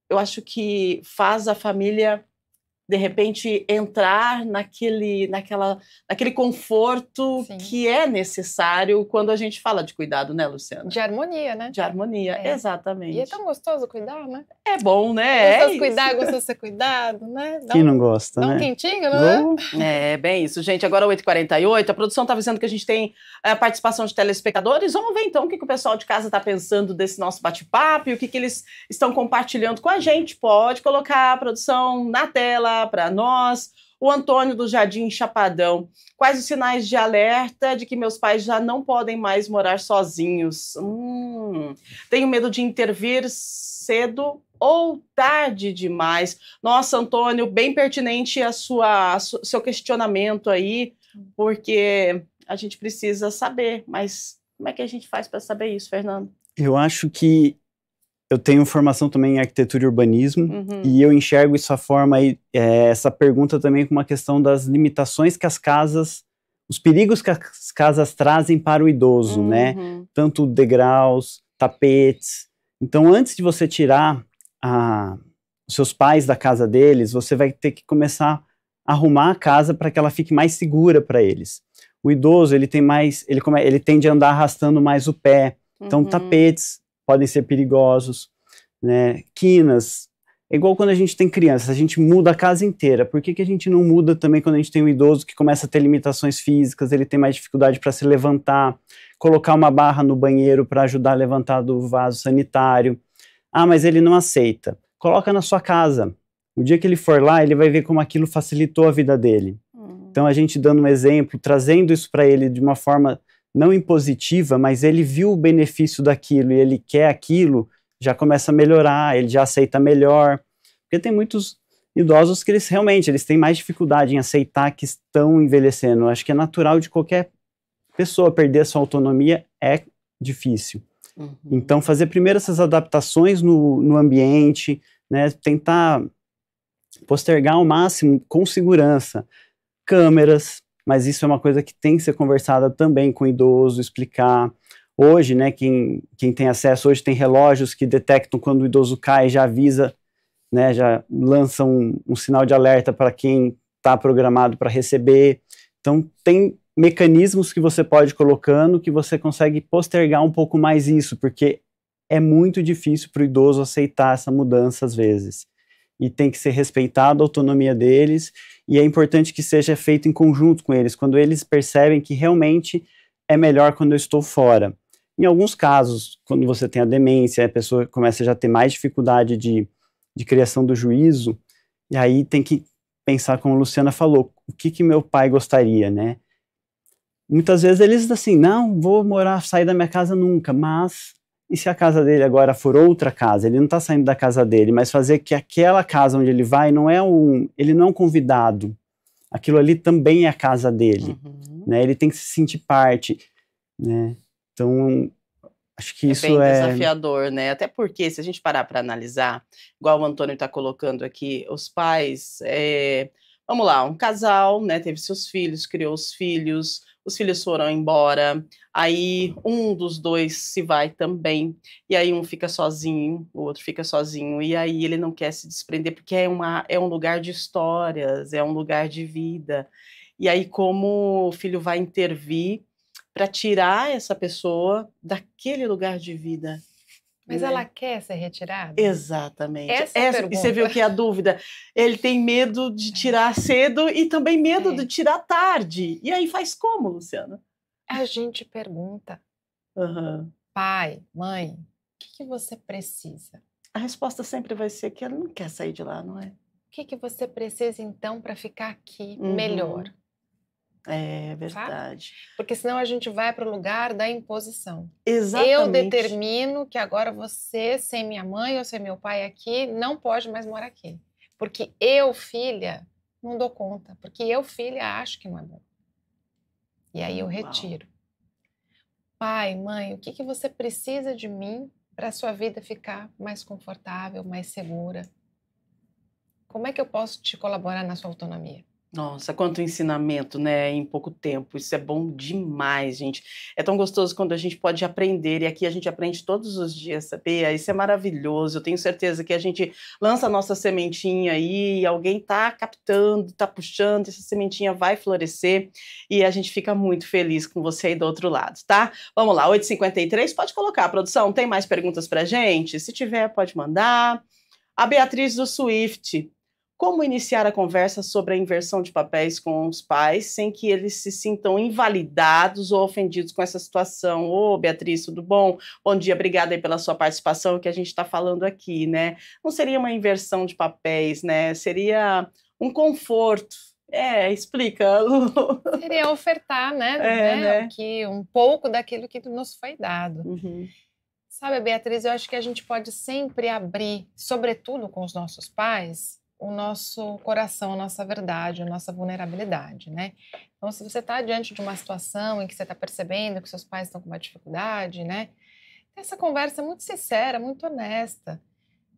eu acho que faz a família, de repente, entrar naquele conforto que é necessário quando a gente fala de cuidado, né, Luciana? De harmonia, né? De harmonia, exatamente. E é tão gostoso cuidar, né? É bom, né? É gostoso cuidar, gostoso ser cuidado, né? Quem não gosta, né? Dá um quentinho, não é? É, bem isso, gente. Agora 8h48, a produção está avisando que a gente tem a participação de telespectadores. Vamos ver, então, o que o pessoal de casa está pensando desse nosso bate-papo e o que eles estão compartilhando com a gente. Pode colocar a produção na tela para nós. O Antônio do Jardim Chapadão. Quais os sinais de alerta de que meus pais já não podem mais morar sozinhos? Tenho medo de intervir cedo ou tarde demais. Nossa, Antônio, bem pertinente seu questionamento aí, porque a gente precisa saber, mas como é que a gente faz para saber isso, Fernando? Eu acho que eu tenho formação também em arquitetura e urbanismo, e eu enxergo essa forma aí, essa pergunta também com uma questão das limitações que as casas, os perigos que as casas trazem para o idoso, né? Tanto degraus, tapetes. Então, antes de você tirar os seus pais da casa deles, você vai ter que começar a arrumar a casa para que ela fique mais segura para eles. O idoso, ele tende a andar arrastando mais o pé. Então, tapetes podem ser perigosos, né? Quinas, é igual quando a gente tem criança, a gente muda a casa inteira. Por que a gente não muda também quando a gente tem um idoso que começa a ter limitações físicas, ele tem mais dificuldade para se levantar, colocar uma barra no banheiro para ajudar a levantar do vaso sanitário? Mas ele não aceita. Coloca na sua casa. O dia que ele for lá, ele vai ver como aquilo facilitou a vida dele. Então, a gente dando um exemplo, trazendo isso para ele de uma forma não impositiva, mas ele viu o benefício daquilo e ele quer aquilo, já começa a melhorar, ele já aceita melhor. Porque tem muitos idosos que eles têm mais dificuldade em aceitar que estão envelhecendo. Eu acho que é natural de qualquer pessoa perder a sua autonomia, é difícil. Então, fazer primeiro essas adaptações no ambiente, né, tentar postergar ao máximo com segurança. Câmeras, mas isso é uma coisa que tem que ser conversada também com o idoso, explicar. Hoje, né, quem tem acesso, hoje tem relógios que detectam quando o idoso cai, já avisa, né, já lança um sinal de alerta para quem está programado para receber. Então, tem mecanismos que você pode ir colocando que você consegue postergar um pouco mais isso, porque é muito difícil para o idoso aceitar essa mudança às vezes. E tem que ser respeitada a autonomia deles, e é importante que seja feito em conjunto com eles, quando eles percebem que realmente é melhor quando eu estou fora. Em alguns casos, quando você tem a demência, a pessoa começa já a ter mais dificuldade de criação do juízo, e aí tem que pensar, como a Luciana falou, o que meu pai gostaria, né? Muitas vezes eles assim, não, vou sair da minha casa nunca, mas e se a casa dele agora for outra casa? Ele não está saindo da casa dele, mas fazer que aquela casa onde ele vai ele não é um convidado, aquilo ali também é a casa dele, né? Ele tem que se sentir parte, né? Então, acho que isso bem é desafiador, né? Até porque, se a gente parar para analisar, igual o Antônio está colocando aqui, os pais, vamos lá, um casal, né, teve seus filhos, criou os filhos foram embora, aí um dos dois se vai também, e aí um fica sozinho, o outro fica sozinho, e aí ele não quer se desprender, porque é um lugar de histórias, é um lugar de vida, e aí como o filho vai intervir para tirar essa pessoa daquele lugar de vida. Mas né? ela quer ser retirada? Exatamente. Pergunta. E você viu que a dúvida, ele tem medo de tirar cedo e também medo de tirar tarde. E aí faz como, Luciana? A gente pergunta, pai, mãe, o que você precisa? A resposta sempre vai ser que ela não quer sair de lá, não é? O que você precisa, então, para ficar aqui melhor? É verdade. Sabe? Porque senão a gente vai para o lugar da imposição. Exatamente. Eu determino que agora você, sem minha mãe ou sem meu pai aqui, não pode mais morar aqui. Porque eu, filha, não dou conta. Porque eu, filha, acho que não é bom. E aí eu retiro. Pai, mãe, o que você precisa de mim para a sua vida ficar mais confortável, mais segura? Como é que eu posso te colaborar na sua autonomia? Nossa, quanto ensinamento, né, em pouco tempo. Isso é bom demais, gente. É tão gostoso quando a gente pode aprender, e aqui a gente aprende todos os dias, sabia? Isso é maravilhoso. Eu tenho certeza que a gente lança a nossa sementinha aí, e alguém tá captando, tá puxando, essa sementinha vai florescer, e a gente fica muito feliz com você aí do outro lado, tá? Vamos lá, 8h53, pode colocar, produção. Tem mais perguntas pra gente? Se tiver, pode mandar. A Beatriz do Swift. Como iniciar a conversa sobre a inversão de papéis com os pais sem que eles se sintam invalidados ou ofendidos com essa situação? Ô, Beatriz, tudo bom? Bom dia, obrigada aí pela sua participação, que a gente está falando aqui, né? Não seria uma inversão de papéis, né? Seria um conforto. Explica, Lu. Seria ofertar, né? Um pouco daquilo que nos foi dado. Sabe, Beatriz, eu acho que a gente pode sempre abrir, sobretudo com os nossos pais, o nosso coração, a nossa verdade, a nossa vulnerabilidade, né? Então, se você está diante de uma situação em que você está percebendo que seus pais estão com uma dificuldade, né? Essa conversa muito sincera, muito honesta.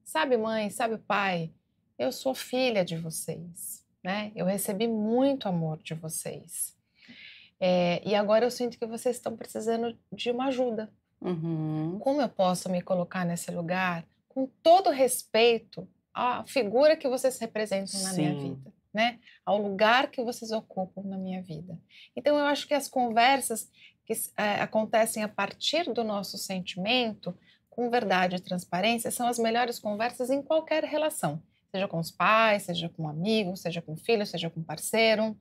Sabe, mãe, sabe, pai, eu sou filha de vocês, né? Eu recebi muito amor de vocês. E agora eu sinto que vocês estão precisando de uma ajuda. Como eu posso me colocar nesse lugar com todo respeito à figura que vocês representam na minha vida, né? Ao lugar que vocês ocupam na minha vida. Então, eu acho que as conversas que acontecem a partir do nosso sentimento, com verdade e transparência, são as melhores conversas em qualquer relação. Seja com os pais, seja com um amigo, seja com filho, seja com parceiro.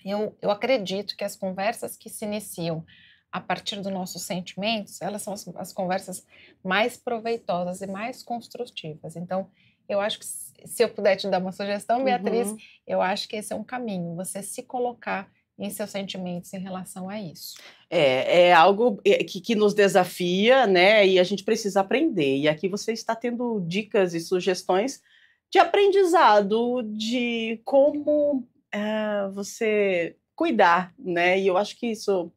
Eu acredito que as conversas que se iniciam a partir dos nossos sentimentos, elas são as conversas mais proveitosas e mais construtivas. Então, eu acho que se eu puder te dar uma sugestão, Beatriz, eu acho que esse é um caminho, você se colocar em seus sentimentos em relação a isso. É algo que nos desafia, né? E a gente precisa aprender. E aqui você está tendo dicas e sugestões de aprendizado, de como você cuidar, né? E eu acho que isso...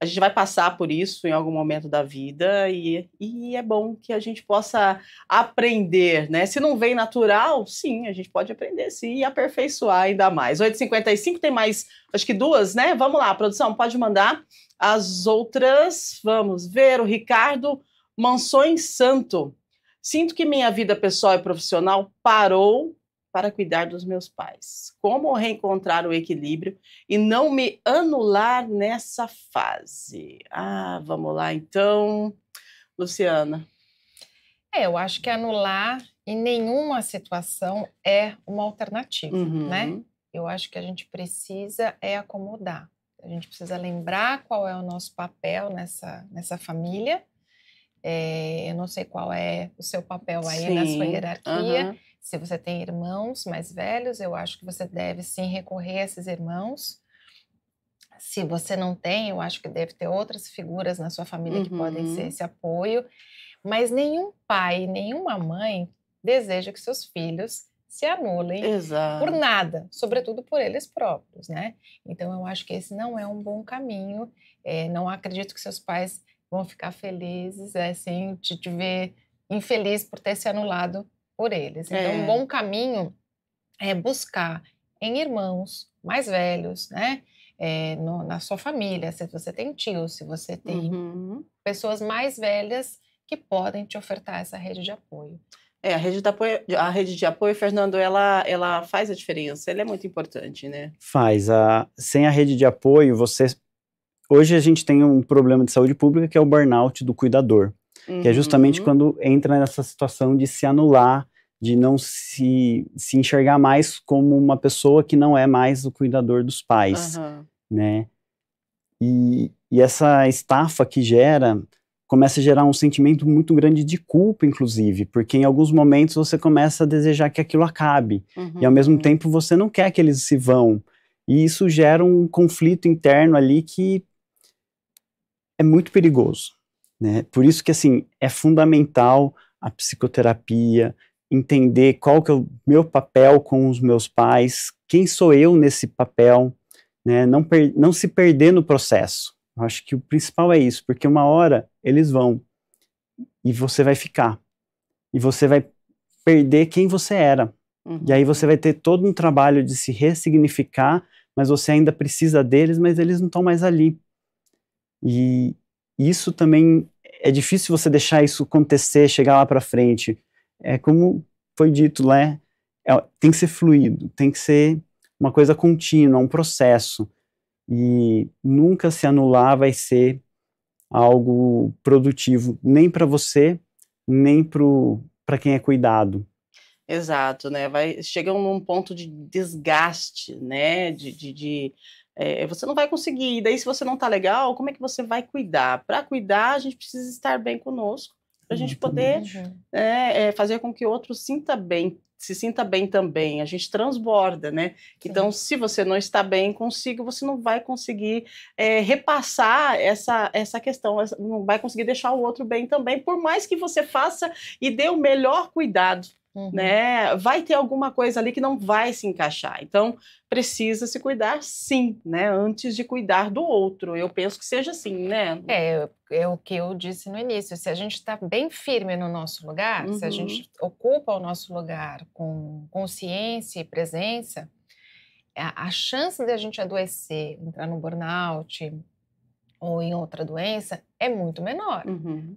A gente vai passar por isso em algum momento da vida e é bom que a gente possa aprender, né? Se não vem natural, sim, a gente pode aprender sim e aperfeiçoar ainda mais. 8h55 tem mais, acho que 2, né? Vamos lá, produção, pode mandar as outras. Vamos ver, o Ricardo Mansões Santo. Sinto que minha vida pessoal e profissional parou para cuidar dos meus pais? Como reencontrar o equilíbrio e não me anular nessa fase? Vamos lá então, Luciana. Eu acho que anular em nenhuma situação é uma alternativa, né? Eu acho que a gente precisa acomodar. A gente precisa lembrar qual é o nosso papel nessa família. Eu não sei qual é o seu papel aí na sua hierarquia. Se você tem irmãos mais velhos, eu acho que você deve sim recorrer a esses irmãos. Se você não tem, eu acho que deve ter outras figuras na sua família que podem ser esse apoio. Mas nenhum pai, nenhuma mãe deseja que seus filhos se anulem por nada, sobretudo por eles próprios, né? Então, eu acho que esse não é um bom caminho. Não acredito que seus pais vão ficar felizes, assim, de te ver infeliz por ter se anulado por eles. Então, um bom caminho é buscar em irmãos mais velhos, né? Na sua família, se você tem tios, se você tem pessoas mais velhas que podem te ofertar essa rede de apoio. A rede de apoio, Fernando, ela faz a diferença, ela é muito importante, né? Faz. Sem a rede de apoio, hoje a gente tem um problema de saúde pública que é o burnout do cuidador, que é justamente quando entra nessa situação de se anular, de não se enxergar mais como uma pessoa que não é mais o cuidador dos pais, né? E essa estafa que começa a gerar um sentimento muito grande de culpa, inclusive, porque em alguns momentos você começa a desejar que aquilo acabe, e ao mesmo tempo você não quer que eles se vão, e isso gera um conflito interno ali que é muito perigoso, né? Por isso que, assim, é fundamental a psicoterapia, entender qual que é o meu papel com os meus pais, quem sou eu nesse papel, né? Não se perder no processo. Eu acho que o principal é isso, porque uma hora eles vão e você vai ficar. E você vai perder quem você era. E aí você vai ter todo um trabalho de se ressignificar, mas você ainda precisa deles, mas eles não estão mais ali. E isso também é difícil você deixar isso acontecer, chegar lá para frente. É como foi dito, né? Tem que ser fluido, tem que ser uma coisa contínua, um processo. E nunca se anular vai ser algo produtivo, nem para você, nem para quem é cuidado. Exato, né? Chega num ponto de desgaste, né? Você não vai conseguir. E daí, se você não está legal, como é que você vai cuidar? Para cuidar, a gente precisa estar bem conosco, para a gente poder fazer com que o outro se sinta bem também. A gente transborda, né? Sim. Então, se você não está bem consigo, você não vai conseguir repassar essa questão, não vai conseguir deixar o outro bem também, por mais que você faça e dê o melhor cuidado. Né? Vai ter alguma coisa ali que não vai se encaixar. Então, precisa se cuidar sim, né? Antes de cuidar do outro. Eu penso que seja assim, né? É o que eu disse no início. Se a gente está bem firme no nosso lugar, se a gente ocupa o nosso lugar com consciência e presença, a chance de a gente adoecer, entrar no burnout ou em outra doença, é muito menor,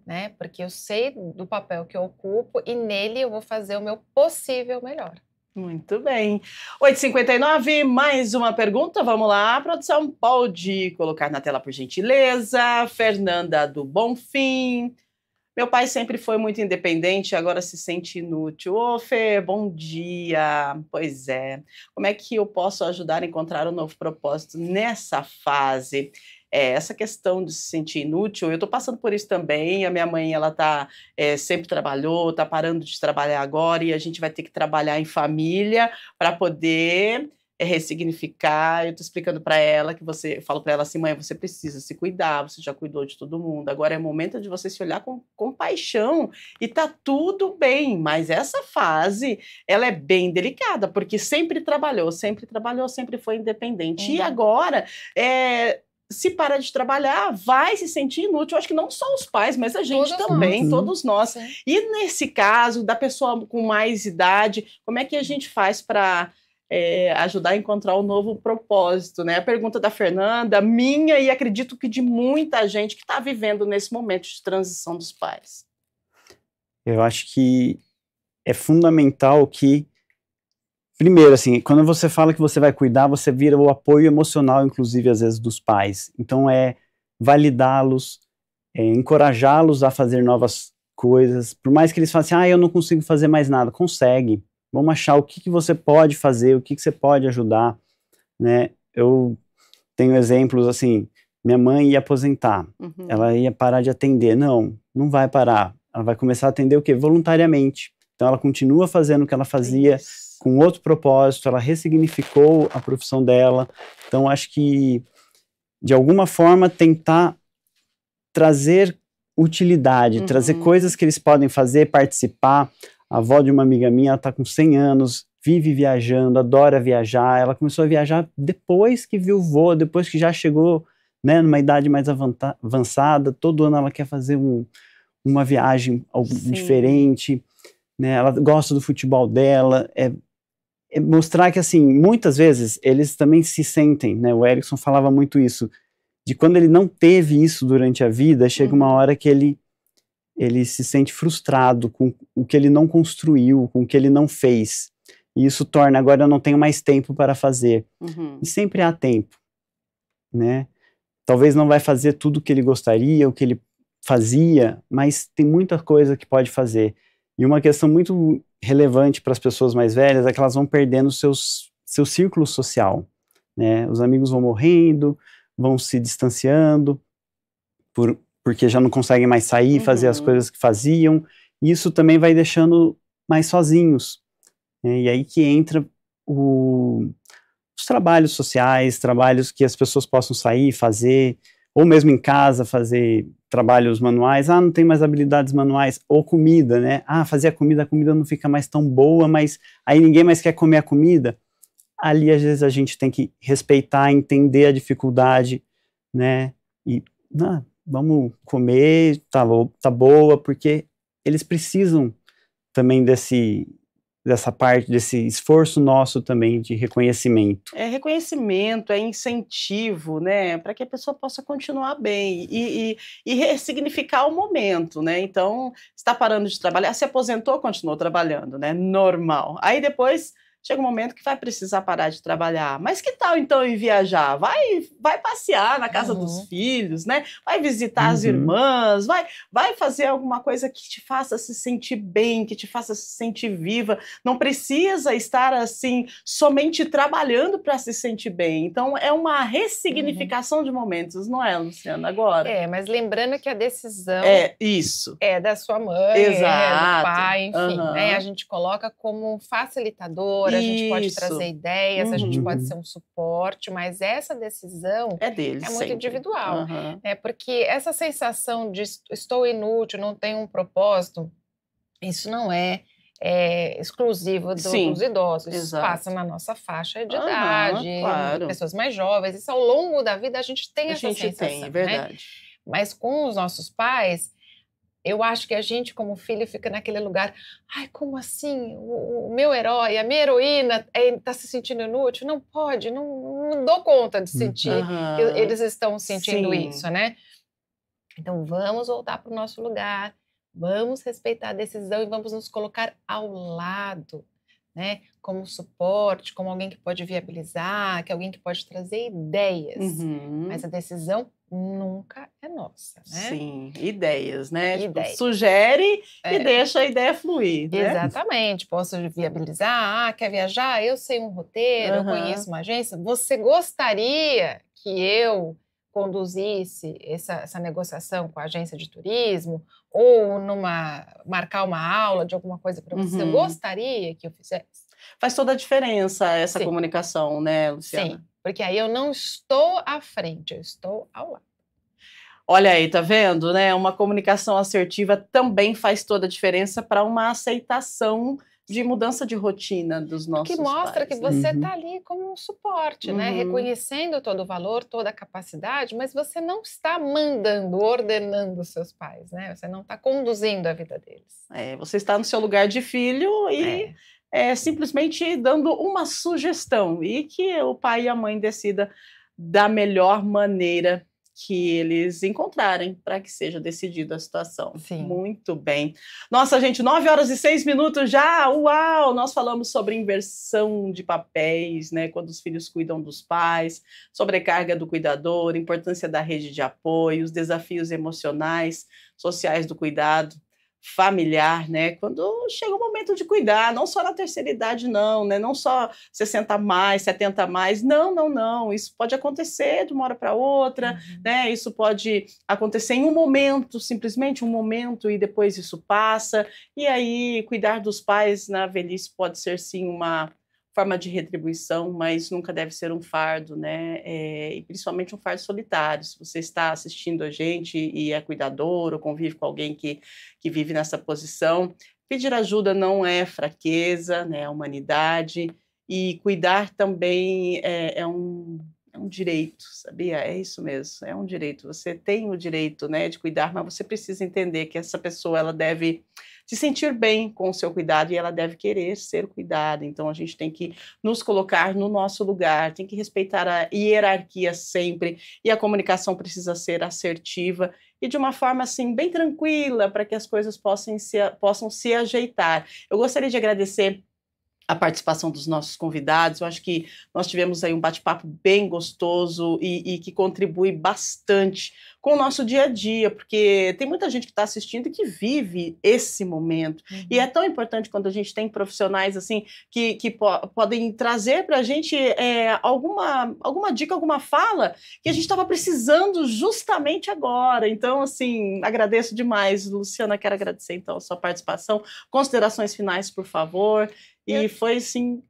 né? Porque eu sei do papel que eu ocupo e nele eu vou fazer o meu possível melhor. Muito bem. 8h59, mais uma pergunta, vamos lá. A produção pode colocar na tela, por gentileza. Fernanda do Bonfim. Meu pai sempre foi muito independente, agora se sente inútil. Ô, Fê, bom dia. Pois é. Como é que eu posso ajudar a encontrar um novo propósito nessa fase? Essa questão de se sentir inútil, eu estou passando por isso também. A minha mãe, ela sempre trabalhou, está parando de trabalhar agora, e a gente vai ter que trabalhar em família para poder ressignificar. Eu estou explicando para ela eu falo para ela assim, mãe, você precisa se cuidar, você já cuidou de todo mundo, agora é momento de você se olhar com compaixão, e tá tudo bem, mas essa fase, ela é bem delicada, porque sempre trabalhou, sempre foi independente, e agora, se parar de trabalhar, vai se sentir inútil. Eu acho que não só os pais, mas a gente também, todos nós. Sim. E nesse caso, da pessoa com mais idade, como é que a gente faz para ajudar a encontrar um novo propósito, né? A pergunta da Fernanda, minha, e acredito que de muita gente que está vivendo nesse momento de transição dos pais. Eu acho que é fundamental que primeiro, assim, quando você fala que você vai cuidar, você vira o apoio emocional, inclusive, às vezes, dos pais. Então, é validá-los, encorajá-los a fazer novas coisas. Por mais que eles falem assim, eu não consigo fazer mais nada. Consegue. Vamos achar o que você pode fazer, o que você pode ajudar, né? Eu tenho exemplos, assim, minha mãe ia aposentar, ela ia parar de atender. Não vai parar. Ela vai começar a atender o quê? Voluntariamente. Então, ela continua fazendo o que ela fazia com outro propósito, ela ressignificou a profissão dela. Então, acho que, de alguma forma, tentar trazer utilidade, trazer coisas que eles podem fazer, participar. A avó de uma amiga minha, ela está com 100 anos, vive viajando, adora viajar. Ela começou a viajar depois que viu o vô, depois que já chegou, né, numa idade mais avançada. Todo ano ela quer fazer uma viagem diferente, né? Ela gosta do futebol dela. É mostrar que, assim, muitas vezes eles também se sentem, né? O Erickson falava muito isso, de quando ele não teve isso durante a vida, chega uma hora que ele se sente frustrado com o que ele não construiu, com o que ele não fez. E isso torna, agora eu não tenho mais tempo para fazer. E sempre há tempo, né? Talvez não vai fazer tudo o que ele gostaria, o que ele fazia, mas tem muita coisa que pode fazer. E uma questão muito relevante para as pessoas mais velhas é que elas vão perdendo seu círculo social, né? Os amigos vão morrendo, vão se distanciando, porque já não conseguem mais sair, fazer as coisas que faziam, e isso também vai deixando mais sozinhos, né? E aí que entra os trabalhos sociais, trabalhos que as pessoas possam sair, fazer, ou mesmo em casa, fazer trabalhos manuais. Não tem mais habilidades manuais, ou comida, né? Fazer a comida não fica mais tão boa, mas aí ninguém mais quer comer a comida. Ali, às vezes, a gente tem que respeitar, entender a dificuldade, né? E, vamos comer, tá boa, porque eles precisam também dessa parte, desse esforço nosso também de reconhecimento. É reconhecimento, é incentivo, né, para que a pessoa possa continuar bem e ressignificar o momento, né? Então, está parando de trabalhar, se aposentou, continuou trabalhando, né? Normal. Aí depois chega um momento que vai precisar parar de trabalhar. Mas que tal, então, ir viajar? Vai passear na casa dos filhos, né? Vai visitar as irmãs, vai fazer alguma coisa que te faça se sentir bem, que te faça se sentir viva. Não precisa estar, assim, somente trabalhando para se sentir bem. Então, é uma ressignificação de momentos, não é, Luciana, agora? Mas lembrando que a decisão isso. É da sua mãe, Exato. do pai, enfim, né? A gente coloca como facilitador, a gente pode trazer ideias, a gente pode ser um suporte, mas essa decisão é deles, muito sempre. individual. Porque essa sensação de estou inútil, não tenho um propósito, isso não é exclusivo dos idosos. Isso passa na nossa faixa de idade, de pessoas mais jovens. Isso, ao longo da vida, a gente tem essa sensação. É verdade. Né? Mas com os nossos pais, eu acho que a gente, como filho, fica naquele lugar, como assim? O meu herói, a minha heroína está se sentindo inútil? Não pode, não dou conta de sentir que eles estão sentindo isso, né? Então, vamos voltar para o nosso lugar, vamos respeitar a decisão e vamos nos colocar ao lado, né? Como suporte, como alguém que pode viabilizar, que alguém que pode trazer ideias, mas a decisão nunca é nossa, né? Sim, ideias, né? Tipo, sugere e deixa a ideia fluir, né? Exatamente, posso viabilizar, quer viajar? Eu sei um roteiro, eu conheço uma agência. Você gostaria que eu conduzisse essa negociação com a agência de turismo ou marcar uma aula de alguma coisa para você? Eu gostaria que eu fizesse? Faz toda a diferença essa comunicação, né, Luciana? Sim, porque aí eu não estou à frente, eu estou ao lado. Olha aí, tá vendo, né? Uma comunicação assertiva também faz toda a diferença para uma aceitação de mudança de rotina dos nossos pais. Que mostra que você está ali como um suporte, né? Reconhecendo todo o valor, toda a capacidade, mas você não está mandando, ordenando os seus pais, né? Você não está conduzindo a vida deles. Você está no seu lugar de filho e simplesmente dando uma sugestão e que o pai e a mãe decidam da melhor maneira que eles encontrarem para que seja decidida a situação. Sim. Muito bem. Nossa, gente, 9h06 já, uau! Nós falamos sobre inversão de papéis, né, quando os filhos cuidam dos pais, sobrecarga do cuidador, importância da rede de apoio, os desafios emocionais, sociais do cuidado familiar, né? Quando chega o momento de cuidar, não só na terceira idade, não, né? Não só 60 mais, 70 mais, não. Isso pode acontecer de uma hora para outra, né? Isso pode acontecer em um momento, simplesmente um momento, e depois isso passa. E aí, cuidar dos pais na velhice pode ser, sim, uma forma de retribuição, mas nunca deve ser um fardo, né? E principalmente um fardo solitário. Se você está assistindo a gente e é cuidador ou convive com alguém que vive nessa posição, pedir ajuda não é fraqueza, né? É humanidade. E cuidar também é um direito, sabia? É isso mesmo, é um direito. Você tem o direito, né, de cuidar, mas você precisa entender que essa pessoa ela deve se sentir bem com o seu cuidado e ela deve querer ser cuidada. Então, a gente tem que nos colocar no nosso lugar, tem que respeitar a hierarquia sempre, e a comunicação precisa ser assertiva e de uma forma, assim, bem tranquila, para que as coisas possam se ajeitar. Eu gostaria de agradecer a participação dos nossos convidados. Eu acho que nós tivemos aí um bate-papo bem gostoso e que contribui bastante com o nosso dia a dia, porque tem muita gente que está assistindo e que vive esse momento. E é tão importante quando a gente tem profissionais assim que podem trazer para a gente alguma dica, alguma fala que a gente estava precisando justamente agora. Então, assim, agradeço demais. Luciana, quero agradecer, então, a sua participação. Considerações finais, por favor. E foi, assim,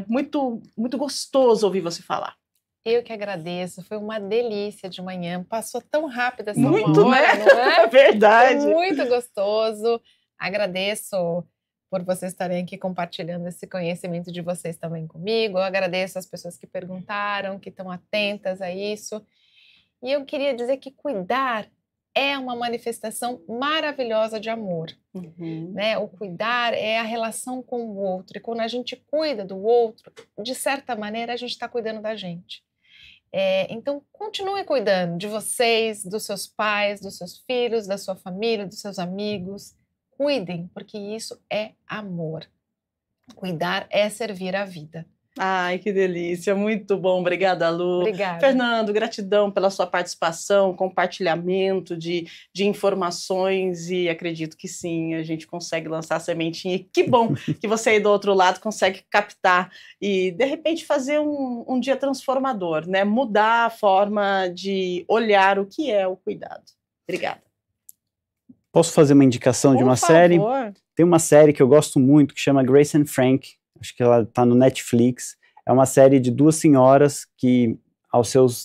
muito, muito gostoso ouvir você falar. Eu que agradeço, foi uma delícia de manhã, passou tão rápido essa muito, uma hora, né? não é? Verdade. Foi muito gostoso, agradeço por vocês estarem aqui compartilhando esse conhecimento de vocês também comigo, eu agradeço as pessoas que perguntaram, que estão atentas a isso, e eu queria dizer que cuidar é uma manifestação maravilhosa de amor, né? O cuidar é a relação com o outro, e quando a gente cuida do outro, de certa maneira a gente está cuidando da gente. Então, continue cuidando de vocês, dos seus pais, dos seus filhos, da sua família, dos seus amigos. Cuidem, porque isso é amor. Cuidar é servir a vida. Ai, que delícia, muito bom, obrigada, Lu. Obrigada. Fernando, gratidão pela sua participação, compartilhamento de informações, e acredito que sim, a gente consegue lançar a sementinha, e que bom que você aí do outro lado consegue captar e de repente fazer um dia transformador, né? Mudar a forma de olhar o que é o cuidado. Obrigada. Posso fazer uma indicação de uma série? Tem uma série que eu gosto muito que chama Grace and Frank. Acho que ela está no Netflix. É uma série de duas senhoras que,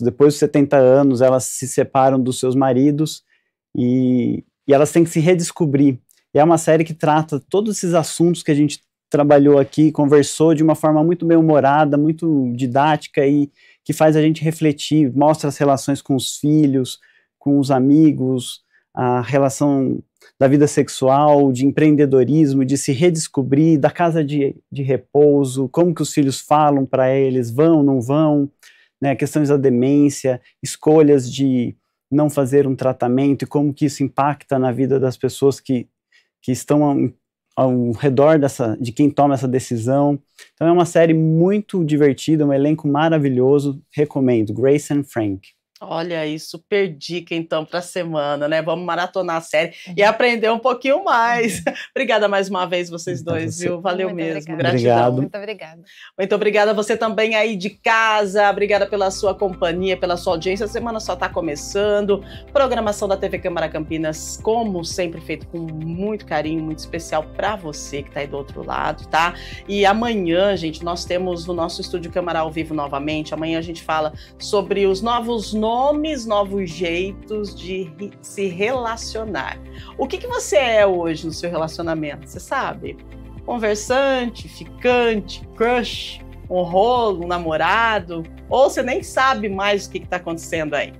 depois dos 70 anos, elas se separam dos seus maridos e elas têm que se redescobrir. E é uma série que trata todos esses assuntos que a gente trabalhou aqui, conversou de uma forma muito bem-humorada, muito didática e que faz a gente refletir, mostra as relações com os filhos, com os amigos, a relação da vida sexual, de empreendedorismo, de se redescobrir, da casa de repouso, como que os filhos falam para eles, vão, não vão, né, questões da demência, escolhas de não fazer um tratamento e como que isso impacta na vida das pessoas que estão ao redor de quem toma essa decisão. Então é uma série muito divertida, um elenco maravilhoso, recomendo, Grace and Frank. Olha aí, super dica então para a semana, né? Vamos maratonar a série e aprender um pouquinho mais. Obrigada mais uma vez vocês dois, viu? Valeu muito mesmo, obrigada. gratidão. Obrigado. Muito obrigada. Muito obrigada a você também aí de casa, obrigada pela sua companhia, pela sua audiência. A semana só está começando. Programação da TV Câmara Campinas, como sempre, feito com muito carinho, muito especial para você que está aí do outro lado, tá? E amanhã, gente, nós temos no nosso Estúdio Câmara ao vivo novamente. Amanhã a gente fala sobre os novos nomes, novos jeitos de se relacionar. O que você é hoje no seu relacionamento? Você sabe? Conversante, ficante, crush, um rolo, um namorado? Ou você nem sabe mais o que está acontecendo aí?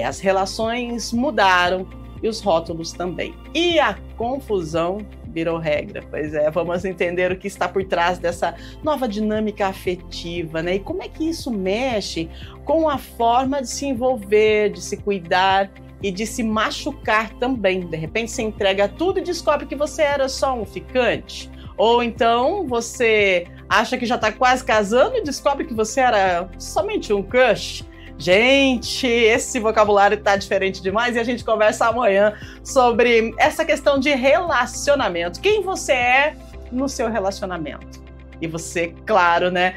As relações mudaram e os rótulos também. E a confusão virou regra. Pois é, vamos entender o que está por trás dessa nova dinâmica afetiva, né? E como é que isso mexe com a forma de se envolver, de se cuidar e de se machucar também. De repente você entrega tudo e descobre que você era só um ficante. Ou então você acha que já está quase casando e descobre que você era somente um crush. Gente, esse vocabulário está diferente demais e a gente conversa amanhã sobre essa questão de relacionamento. Quem você é no seu relacionamento? E você, claro, né,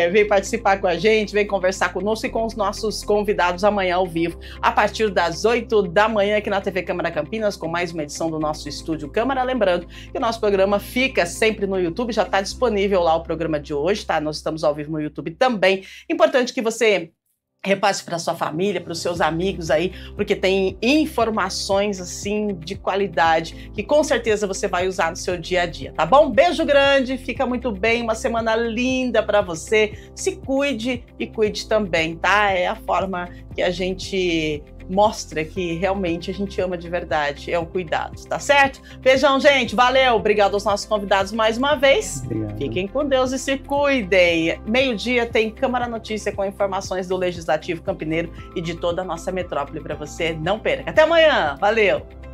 vem participar com a gente, vem conversar conosco e com os nossos convidados amanhã ao vivo, a partir das 8 da manhã aqui na TV Câmara Campinas, com mais uma edição do nosso Estúdio Câmara. Lembrando que o nosso programa fica sempre no YouTube, já está disponível lá o programa de hoje, tá? Nós estamos ao vivo no YouTube também. Importante que você repasse para sua família, para os seus amigos aí, porque tem informações assim de qualidade que com certeza você vai usar no seu dia a dia, tá bom? Beijo grande, fica muito bem, uma semana linda para você. Se cuide e cuide também, tá? É a forma que a gente mostra que realmente a gente ama de verdade, é o cuidado, tá certo? Beijão, gente, valeu, obrigado aos nossos convidados mais uma vez. Obrigado. Fiquem com Deus e se cuidem. Meio-dia tem Câmara Notícia com informações do Legislativo Campineiro e de toda a nossa metrópole para você, não perca. Até amanhã, valeu!